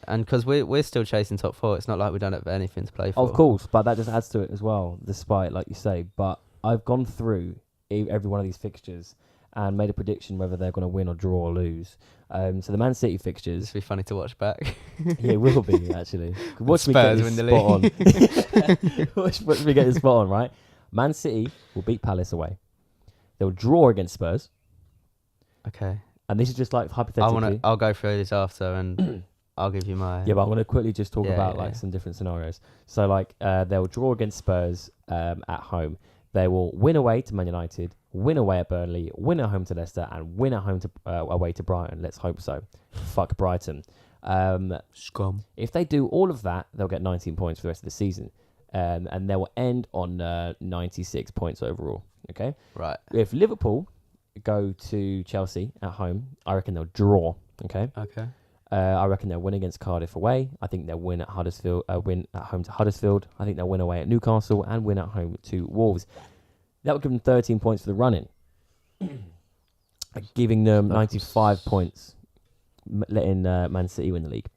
and because we're still chasing top 4, it's not like we don't have anything to play for. Of course, but that just adds to it as well, despite, like you say. But I've gone through every one of these fixtures and made a prediction whether they're going to win or draw or lose. So the Man City fixtures. This will be funny to watch back. Yeah, it will be actually. Watch me Spurs get win this the spot on. watch me get this spot on, right? Man City will beat Palace away. They'll draw against Spurs. Okay. And this is just like hypothetically. I'll go through this after and I'll give you my. Yeah, but I'm going to quickly just talk about some different scenarios. So like they'll draw against Spurs at home. They will win away to Man United, win away at Burnley, win at home to Leicester, and win at home to away to Brighton. Let's hope so. Fuck Brighton. Scum. If they do all of that, they'll get 19 points for the rest of the season. And they will end on 96 points overall. Okay? Right. If Liverpool go to Chelsea at home, I reckon they'll draw. Okay? Okay. I reckon they'll win against Cardiff away. I think they'll win at Huddersfield. Win at home to Huddersfield. I think they'll win away at Newcastle and win at home to Wolves. That would give them 13 points for the run-in, giving them 95 points, letting Man City win the league.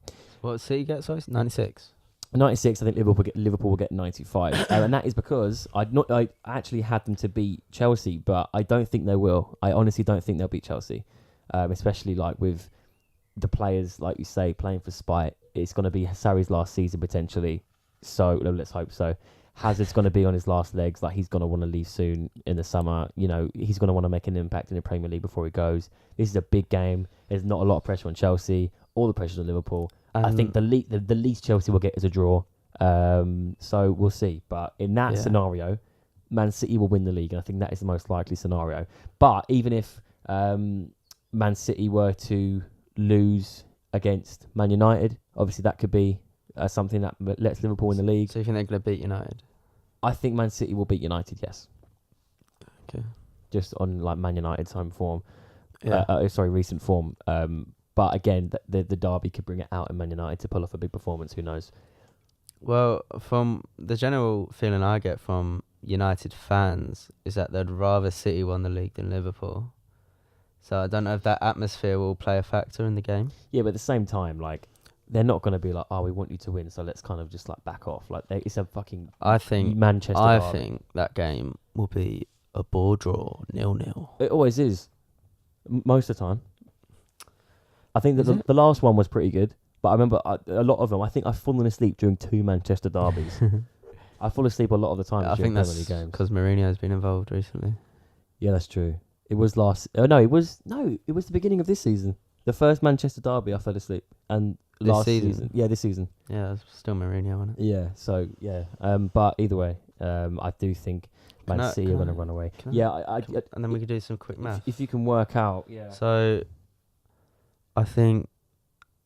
What City get? Sorry, 96. 96. I think Liverpool will get 95, and that is because I actually had them to beat Chelsea, but I don't think they will. I honestly don't think they'll beat Chelsea, especially like with the players, like you say, playing for spite. It's going to be Sarri's last season potentially, so let's hope so. Hazard's going to be on his last legs. Like, he's going to want to leave soon in the summer. You know, he's going to want to make an impact in the Premier League before he goes. This is a big game. There's not a lot of pressure on Chelsea. All the pressure's on Liverpool. I think the least Chelsea will get is a draw. So we'll see. But in that scenario, Man City will win the league, and I think that is the most likely scenario. But even if Man City were to lose against Man United, obviously that could be something that lets Liverpool win the league. So you think they're going to beat United? I think Man City will beat United, yes. Okay. Just on like Man United's home form. Yeah. Recent form. But again, the derby could bring it out in Man United to pull off a big performance. Who knows? Well, from the general feeling I get from United fans is that they'd rather City won the league than Liverpool. So I don't know if that atmosphere will play a factor in the game. Yeah, but at the same time, like, they're not going to be like, oh, we want you to win, so let's kind of just like back off. Like, it's a fucking Manchester derby. I think that game will be a ball draw, 0-0. It always is. Most of the time. I think that the last one was pretty good, but I remember a lot of them. I think I've fallen asleep during 2 Manchester derbies. I fall asleep a lot of the time. I think that's because Mourinho has been involved recently. Yeah, that's true. It was it was the beginning of this season. The first Manchester derby, I fell asleep, and last season. Yeah, this season. Yeah, it's still Mourinho, wasn't it? Yeah. So yeah. But either way, I do think Man City are going to run away. And then we could do some quick math. If you can work out. Yeah. So, I think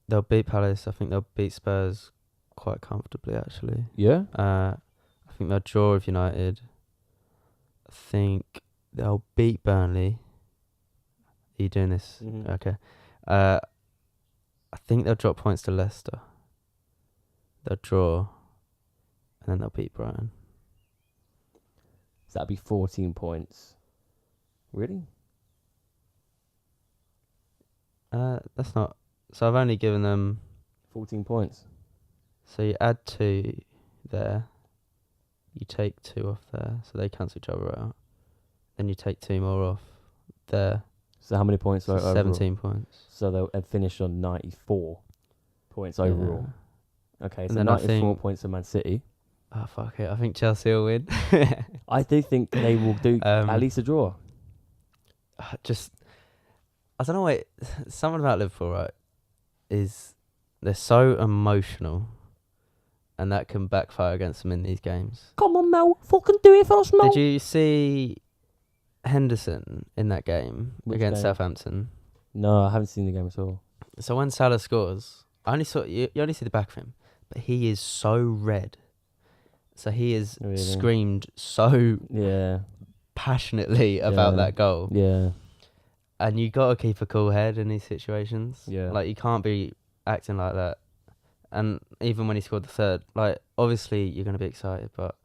they'll beat Palace. I think they'll beat Spurs quite comfortably, actually. Yeah. I think they'll draw with United. I think they'll beat Burnley. Are you doing this? Mm-hmm. Okay. I think they'll drop points to Leicester. They'll draw, and then they'll beat Brighton. So that'd be 14 points. Really? That's not. So I've only given them 14 points. So you add 2 there. You take 2 off there, so they cancel each other out. Then you take 2 more off there. So how many points? So 17 points. So they'll finish on 94 points overall. Yeah. Okay, so 94 points for Man City. Oh, fuck it. I think Chelsea will win. I do think they will do at least a draw. I don't know, something about Liverpool, right, is they're so emotional, and that can backfire against them in these games. Come on, Mel. Fucking do it for us, Mel. Did you see Henderson in that game against Southampton? No, I haven't seen the game at all. So when Salah scores, you only see the back of him, but he is so red. So he is screamed so passionately about that goal. Yeah. And you got to keep a cool head in these situations. Yeah. Like, you can't be acting like that. And even when he scored the third, like, obviously you're going to be excited, but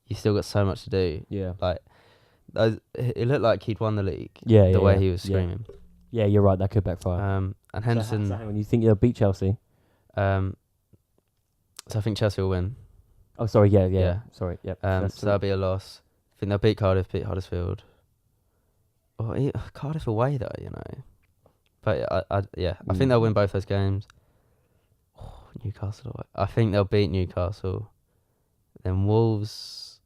you still got so much to do. Yeah. Like, it looked like he'd won the league. Yeah. The way he was screaming. Yeah, you're right. That could backfire. And Henderson. So when you think you'll beat Chelsea? So I think Chelsea will win. Oh, sorry. Yeah. Sorry. Yep. So that'll be a loss. think they'll beat Cardiff, beat Huddersfield. Or Cardiff away though, you know. But I think they'll win both those games. Oh, Newcastle away. I think they'll beat Newcastle. Then Wolves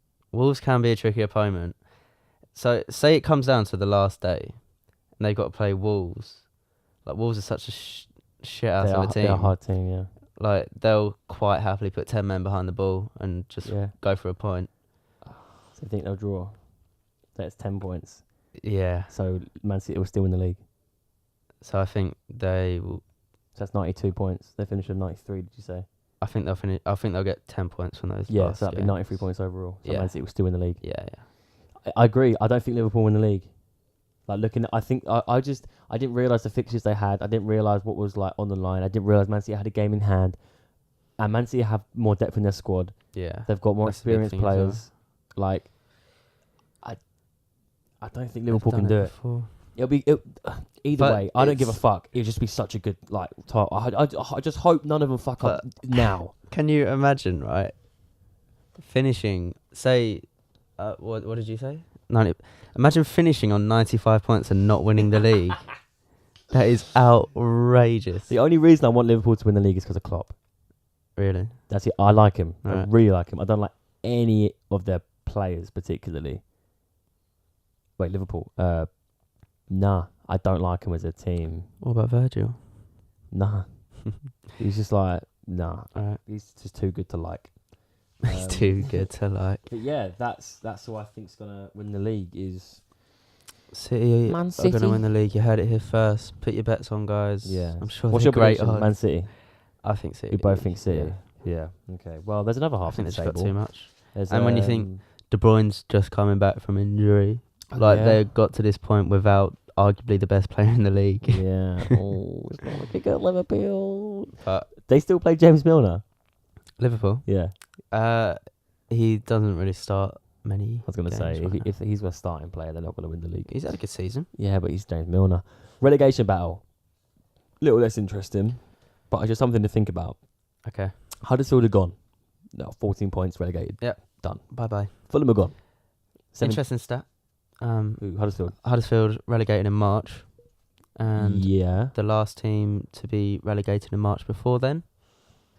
can be a tricky opponent. So say it comes down to the last day, and they've got to play Wolves. Like Wolves are such a shit ass of a team. They're a hard team, yeah. Like they'll quite happily put 10 men behind the ball and just go for a point. So you think they'll draw? That's 10 points. Yeah. So Man City will still win the league. So I think they will. So that's 92 points. They finished with 93. Did you say? I think they'll finish. I think they'll get 10 points from those. Yeah. So that'd be 93 points overall. So Yeah. Man City will still win the league. Yeah. I agree. I don't think Liverpool win the league. Like looking at, I think I didn't realise the fixtures they had. I didn't realise what was like on the line. I didn't realise Man City had a game in hand. And Man City have more depth in their squad. Yeah. They've got more That's a big experienced thing as well. players. Like, I don't think Liverpool can do it. It'll be either But way. I don't give a fuck. It'll just be such a good like. I just hope none of them fuck up now. Can you imagine, right? Finishing, say, what did you say? 90. Imagine finishing on 95 points and not winning the league. That is outrageous. The only reason I want Liverpool to win the league is because of Klopp. Really? That's it. I like him. I Right. really like him. I don't like any of their players particularly. Wait, Liverpool. Nah, I don't like him as a team. What about Virgil? Nah, he's just like nah. Right. He's just too good to like. He's too good to like. But yeah, that's who I think's gonna win the league is. City Man are City. going to win the league. You heard it here first. Put your bets on, guys. Yeah. I'm sure What's they're your great prediction? odds. Man City. I think City. We both think City. Yeah. Okay. Well, there's another I half think of the they've got table. too much. There's, And when you think De Bruyne's just coming back from injury, like they got to this point without arguably the best player in the league. Yeah. Oh, it's not looking good, Liverpool. But They still play James Milner. Liverpool, Yeah. he doesn't really start many. I was gonna say games right if he's a starting player, they're not gonna win the league. He's had a good season. Yeah, but he's James Milner. Relegation battle. Little less interesting, but just something to think about. Okay. Huddersfield are gone. No, 14 points relegated. Yep. Done. Bye bye. Fulham are gone. Interesting stat. Huddersfield. Huddersfield relegated in March, and Yeah. the last team to be relegated in March before then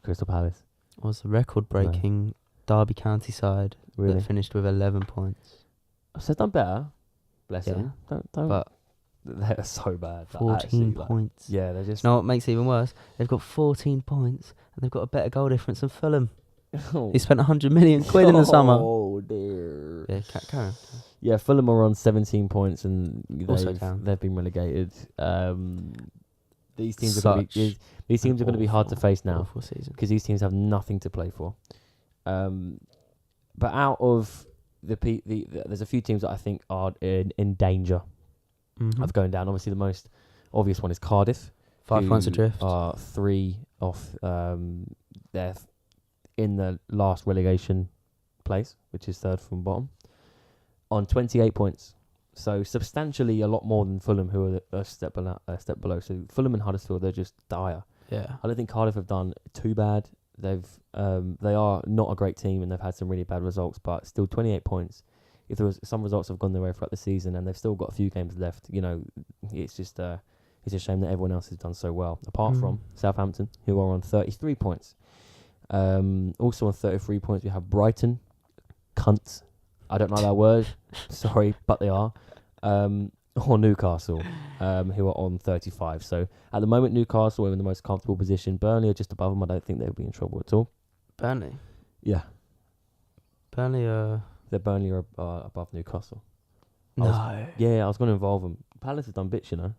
Crystal Palace. was the record-breaking Derby County side Really? that finished with 11 points. So they've done better. Bless Yeah. them. Don't. But They're so bad. Like, 14 actually, like, points. yeah, they're just. You know what makes it even worse? They've got 14 points, and they've got a better goal difference than Fulham. He spent 100 million quid in the summer. Oh dear. Yeah, Karen. Yeah, Fulham are on 17 points and Also down. they've been relegated. These teams are going to be hard to face now Awful season. because these teams have nothing to play for. But out of there's a few teams that I think are in danger Mm-hmm. of going down. Obviously, the most obvious one is Cardiff. 5 who points adrift. Are 3 off. They're in the last relegation place, which is third from bottom, on 28 points. So substantially a lot more than Fulham, who are a step below. So Fulham and Huddersfield, they're just dire. Yeah. I don't think Cardiff have done too bad. They are not a great team and they've had some really bad results, but still 28 points. If there was some results have gone their way throughout the season and they've still got a few games left, you know, it's just it's a shame that everyone else has done so well. Apart from Southampton, who are on 33 points. Also on 33 points we have Brighton, cunts. I don't know that word. Sorry, but they are. Or Newcastle, who are on 35. So at the moment, Newcastle are in the most comfortable position. Burnley are just above them. I don't think they'll be in trouble at all. Burnley. Yeah. Burnley. Burnley are above Newcastle. No. I was going to involve them. Palace have done bits, you know.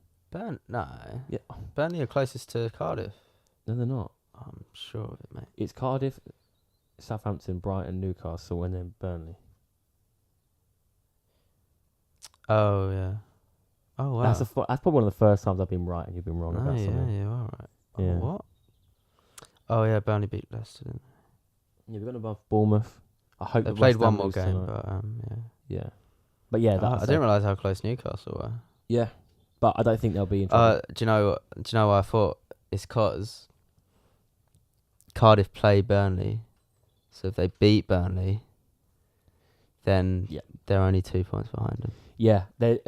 No. Yeah. Burnley are closest to Cardiff. No, they're not. I'm sure of it, mate. It's Cardiff, Southampton, Brighton, Newcastle, and then Burnley. Oh, yeah. Oh, wow. That's probably one of the first times I've been right and you've been wrong about something. Yeah, you are right. Yeah. Oh, what? Oh, yeah, Burnley beat Leicester, didn't Yeah, we've gone above Bournemouth. I hope they? that Played West Ham one more lose game, tonight. but, yeah. Yeah. But yeah, I didn't realise how close Newcastle were. Yeah. But I don't think they'll be in trouble. Do you know what I thought? It's 'cause Cardiff play Burnley. So if they beat Burnley, then they're only 2 points behind them. Yeah, the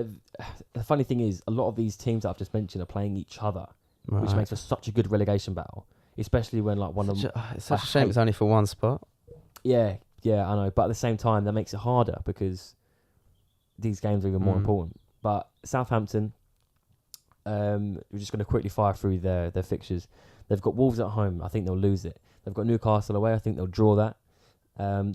funny thing is, a lot of these teams that I've just mentioned are playing each other, Right. which makes for such a good relegation battle. Especially when like one of them. It's such a shame it's only for one spot. Yeah, I know. But at the same time, that makes it harder because these games are even more important. But Southampton, we're just going to quickly fire through their fixtures. They've got Wolves at home. I think they'll lose it. They've got Newcastle away. I think they'll draw that.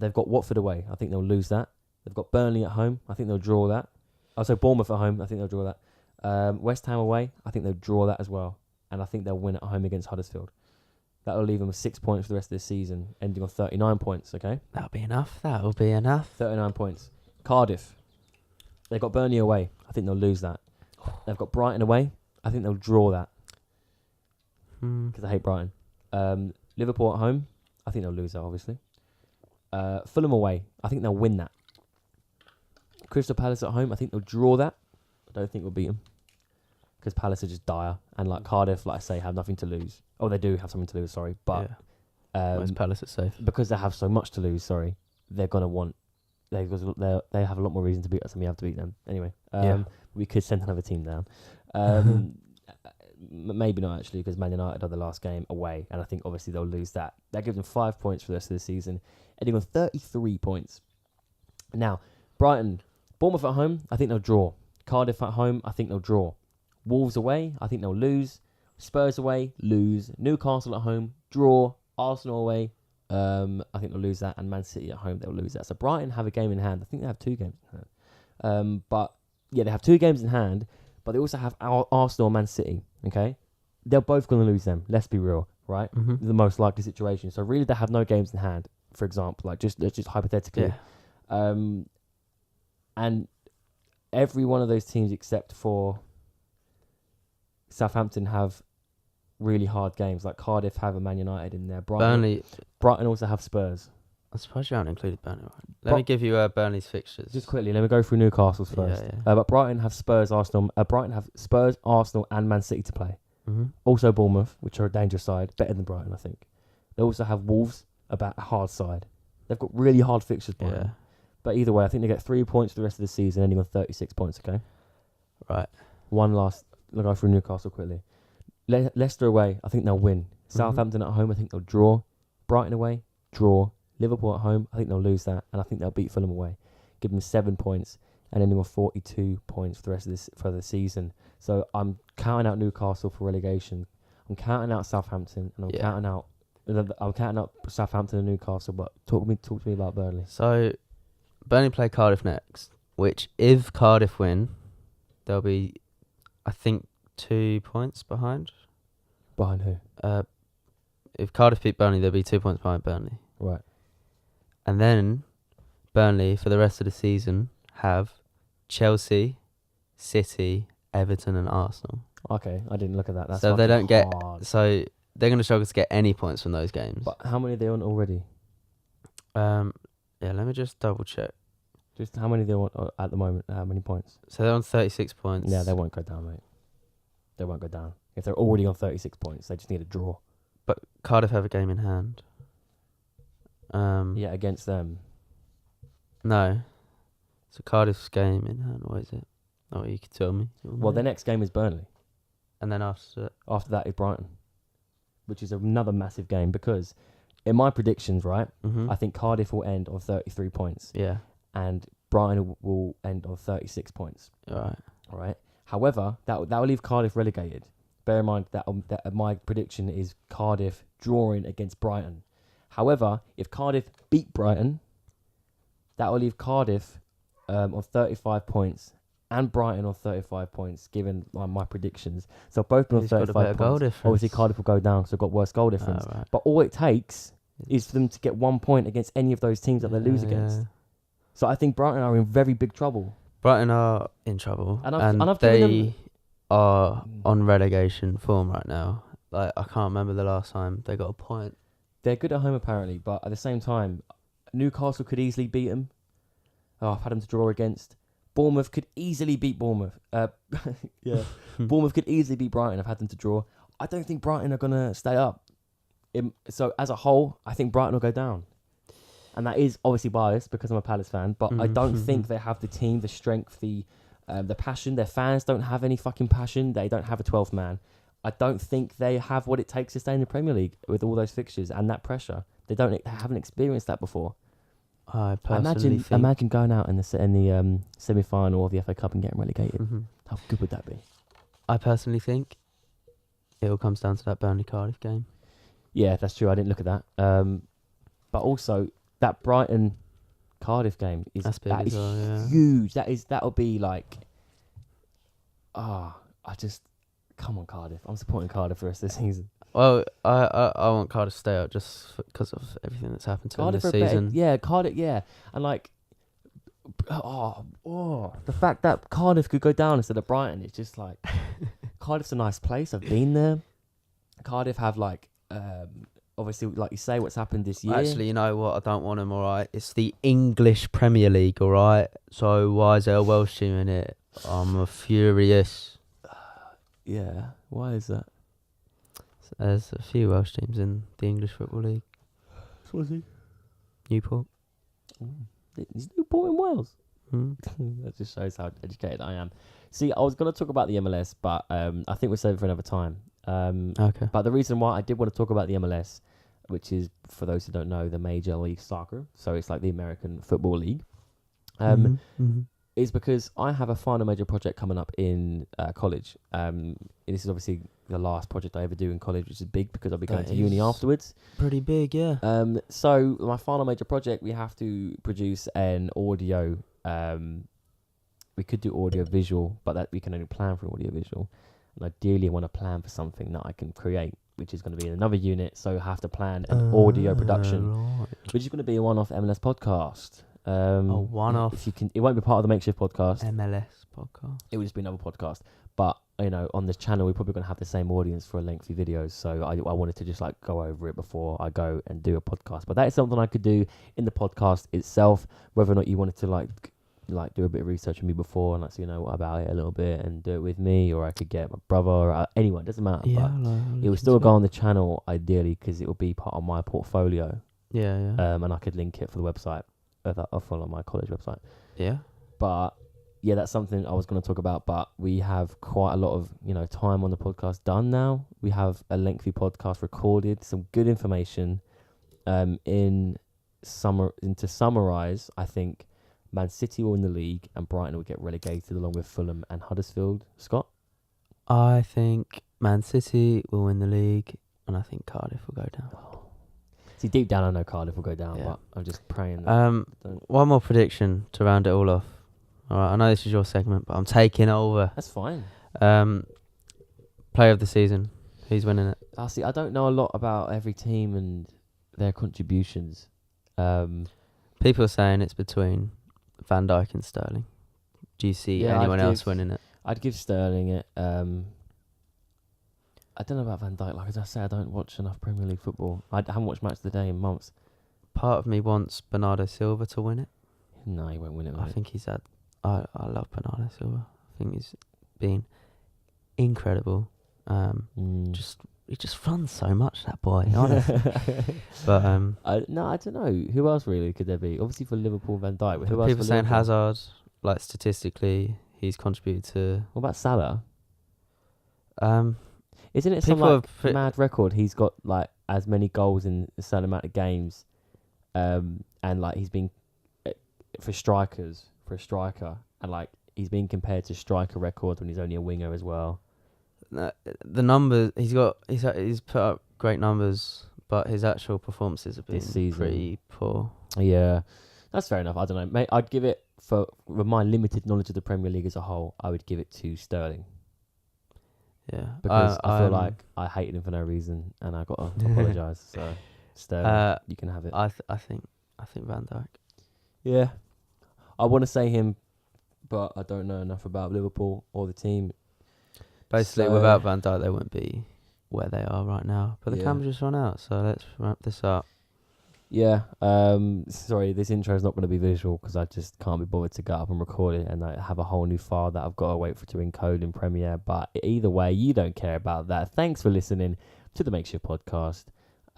They've got Watford away. I think they'll lose that. They've got Burnley at home. I think they'll draw that. Also, Bournemouth at home. I think they'll draw that. West Ham away. I think they'll draw that as well. And I think they'll win at home against Huddersfield. That'll leave them with 6 points for the rest of the season, ending on 39 points, okay? That'll be enough. 39 points. Cardiff. They've got Burnley away. I think they'll lose that. They've got Brighton away. I think they'll draw that. Because I hate Brighton. Liverpool at home. I think they'll lose that, obviously. Fulham away. I think they'll win that. Crystal Palace at home. I think they'll draw that. I don't think we'll beat them. Because Palace are just dire. And like Cardiff, like I say, have nothing to lose. Oh, they do have something to lose, sorry. But most Palace are safe. Because they have so much to lose, they're going to want... They have a lot more reason to beat us than we have to beat them. Anyway, we could send another team down. Maybe not, actually, because Man United are the last game away. And I think, obviously, they'll lose that. That gives them 5 points for the rest of the season. Ending on 33 points. Now, Brighton. Bournemouth at home, I think they'll draw. Cardiff at home, I think they'll draw. Wolves away, I think they'll lose. Spurs away, lose. Newcastle at home, draw. Arsenal away, I think they'll lose that. And Man City at home, they'll lose that. So Brighton have a game in hand. I think they have 2 games in hand. They have 2 games in hand, but they also have Arsenal and Man City, okay? They're both going to lose them, let's be real, right? The most likely situation. So really, they have no games in hand, for example, like just hypothetically. Yeah. And every one of those teams except for Southampton have really hard games. Like Cardiff have a Man United in there. Brighton also have Spurs. I'm surprised you haven't included Burnley. Let me give you Burnley's fixtures. Just quickly, let me go through Newcastle's first. But Brighton have Spurs, Arsenal. Brighton have Spurs, Arsenal, and Man City to play. Also Bournemouth, which are a dangerous side, better than Brighton, I think. They also have Wolves, about a hard side. They've got really hard fixtures, Brighton. Yeah. But either way, I think they get 3 points for the rest of the season, ending on 36 points, okay? Right. One last, I'll go through Newcastle quickly. Leicester away, I think they'll win. Southampton at home, I think they'll draw. Brighton away, draw. Liverpool at home, I think they'll lose that. And I think they'll beat Fulham away. Give them 7 points and ending on 42 points for the rest of the season. So I'm counting out Newcastle for relegation. I'm counting out Southampton, and I'm counting out Southampton and Newcastle. But talk to me about Burnley. So Burnley play Cardiff next, which if Cardiff win, they'll be, I think, 2 points behind. Behind who? If Cardiff beat Burnley, they'll be 2 points behind Burnley. Right. And then Burnley, for the rest of the season, have Chelsea, City, Everton and Arsenal. Okay, I didn't look at that. That's so they don't hard. So they're going to struggle to get any points from those games. But how many are they on already? Let me just double check. Just how many they want at the moment? How many points? So they're on 36 points. Yeah, they won't go down, mate. They won't go down. If they're already on 36 points, they just need a draw. But Cardiff have a game in hand. Yeah, against them. No. So Cardiff's game in hand. What is it? Oh, you can tell me. Well, their next game is Burnley. And then after that is Brighton, which is another massive game because in my predictions, right, I think Cardiff will end on 33 points. Yeah. And Brighton will end on 36 points. All right. However, that will leave Cardiff relegated. Bear in mind that my prediction is Cardiff drawing against Brighton. However, if Cardiff beat Brighton, that will leave Cardiff on 35 points and Brighton on 35 points, given my predictions. So both on 35 points. Obviously, Cardiff will go down because they've got worse goal difference. Oh, right. But all it takes is for them to get 1 point against any of those teams that they lose against. So I think Brighton are in very big trouble. Brighton are in trouble. And they are on relegation form right now. Like, I can't remember the last time they got a point. They're good at home, apparently, but at the same time, Newcastle could easily beat them. I've had them to draw against. Bournemouth could easily beat Bournemouth. Bournemouth could easily beat Brighton. I've had them to draw. I don't think Brighton are going to stay up. So, as a whole, I think Brighton will go down. and that is obviously biased because I'm a Palace fan, but I don't think they have the team, the strength, the passion. Their fans don't have any fucking passion. They don't have a 12th man. I don't think they have what it takes to stay in the Premier League with all those fixtures and that pressure. They haven't experienced that before. I personally think... Imagine going out in the semi-final of the FA Cup and getting relegated. How good would that be? I personally think it all comes down to that Burnley-Cardiff game. Yeah, that's true. I didn't look at that. But also, that Brighton-Cardiff game is huge. That'll be like... Come on, Cardiff. I'm supporting Cardiff for the rest of the season. Well, I want Cardiff to stay up just because of everything that's happened to them this season. Cardiff, yeah. And like, the fact that Cardiff could go down instead of Brighton, it's just like, Cardiff's a nice place. I've been there. Cardiff have like, obviously, like you say, what's happened this year. Actually, you know what? I don't want them, alright? It's the English Premier League, alright? So why is there a Welsh team in it? I'm furious. Yeah, why is that? There's a few Welsh teams in the English Football League. Swansea. Newport. Is Newport in Wales? That just shows how educated I am. See, I was going to talk about the MLS, but I think we'll save it for another time. Okay. But the reason why I did want to talk about the MLS, which is, for those who don't know, the Major League Soccer, so it's like the American Football League, is because I have a final major project coming up in college. This is obviously the last project I ever do in college, which is big because I'll be going to uni afterwards. Pretty big, yeah. So my final major project, we have to produce an audio. We could do audio visual, but that we can only plan for audio visual. And ideally, I want to plan for something that I can create, which is going to be in another unit. So I have to plan an audio production, which is going to be a one-off MLS podcast. A one-off. If you can, it won't be part of the Makeshift podcast. MLS podcast. It will just be another podcast. But on this channel, we're probably going to have the same audience for a lengthy videos. So I wanted to just like go over it before I go and do a podcast. But that is something I could do in the podcast itself. Whether or not you wanted to like do a bit of research on me before and about it a little bit and do it with me, or I could get my brother or anyone. It doesn't matter. Yeah, but it will still go on the channel ideally because it will be part of my portfolio. Yeah. And I could link it for the website. I'll follow my college website. Yeah. But yeah, that's something I was going to talk about. But we have quite a lot of time on the podcast done now. We have a lengthy podcast recorded, some good information. To summarize, I think Man City will win the league and Brighton will get relegated along with Fulham and Huddersfield. Scott? I think Man City will win the league and I think Cardiff will go down. See, deep down I know Cardiff will go down, but I'm just praying that one more prediction to round it all off. Alright, I know this is your segment, but I'm taking over. That's fine. Player of the season. Who's winning it? I don't know a lot about every team and their contributions. People are saying it's between Van Dijk and Sterling. Do you see anyone else winning it? I'd give Sterling it. I don't know about Van Dijk. Like as I say, I don't watch enough Premier League football. I haven't watched Match of the Day in months. Part of me wants Bernardo Silva to win it. No, he won't win it. I think he's had... I love Bernardo Silva. I think he's been incredible. He just runs so much, that boy, honestly. But I don't know. Who else really could there be? Obviously for Liverpool, Van Dijk. But who else? People saying Hazard, like statistically, he's contributed to... What about Salah? Isn't it some mad record? He's got like as many goals in a certain amount of games, and like he's been for a striker, and like he's been compared to striker records when he's only a winger as well. The numbers he's put up great numbers, but his actual performances have been this season pretty poor. Yeah, that's fair enough. I don't know, mate. I'd give it with my limited knowledge of the Premier League as a whole. I would give it to Sterling. Yeah, because I feel like I hated him for no reason, and I got to apologise. So, Sterling, you can have it. I think Van Dijk. Yeah, I want to say him, but I don't know enough about Liverpool or the team. Basically, without Van Dijk, they wouldn't be where they are right now. But the camera's just run out, so let's wrap this up. Yeah. Sorry, this intro is not going to be visual because I just can't be bothered to get up and record it, and I have a whole new file that I've got to wait for to encode in Premiere. But either way, you don't care about that. Thanks for listening to the Makeshift Podcast.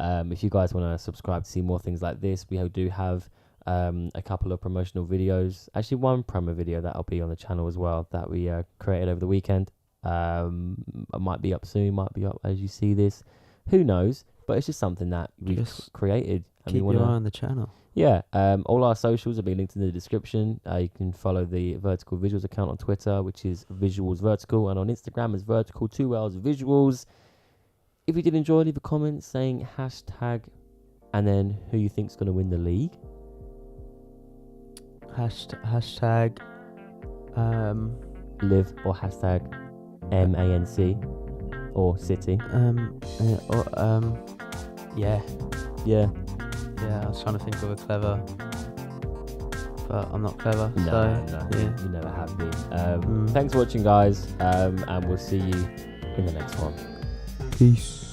If you guys want to subscribe to see more things like this, we do have a couple of promotional videos. Actually, one promo video that'll be on the channel as well that we created over the weekend. It might be up soon, might be up as you see this. Who knows? But it's just something that we've created. And keep we your eye on the channel. Yeah. All our socials will be linked in the description. You can follow the Vertical Visuals account on Twitter, which is Visuals Vertical, and on Instagram is Vertical 2Ls Visuals. If you did enjoy, leave a comment saying hashtag and then who you think's going to win the league. Hashtag Live or hashtag MANC or City. Yeah. Yeah. Yeah, I was trying to think of a clever, but I'm not clever. No, yeah. you never have been. Thanks for watching, guys, and we'll see you in the next one. Peace.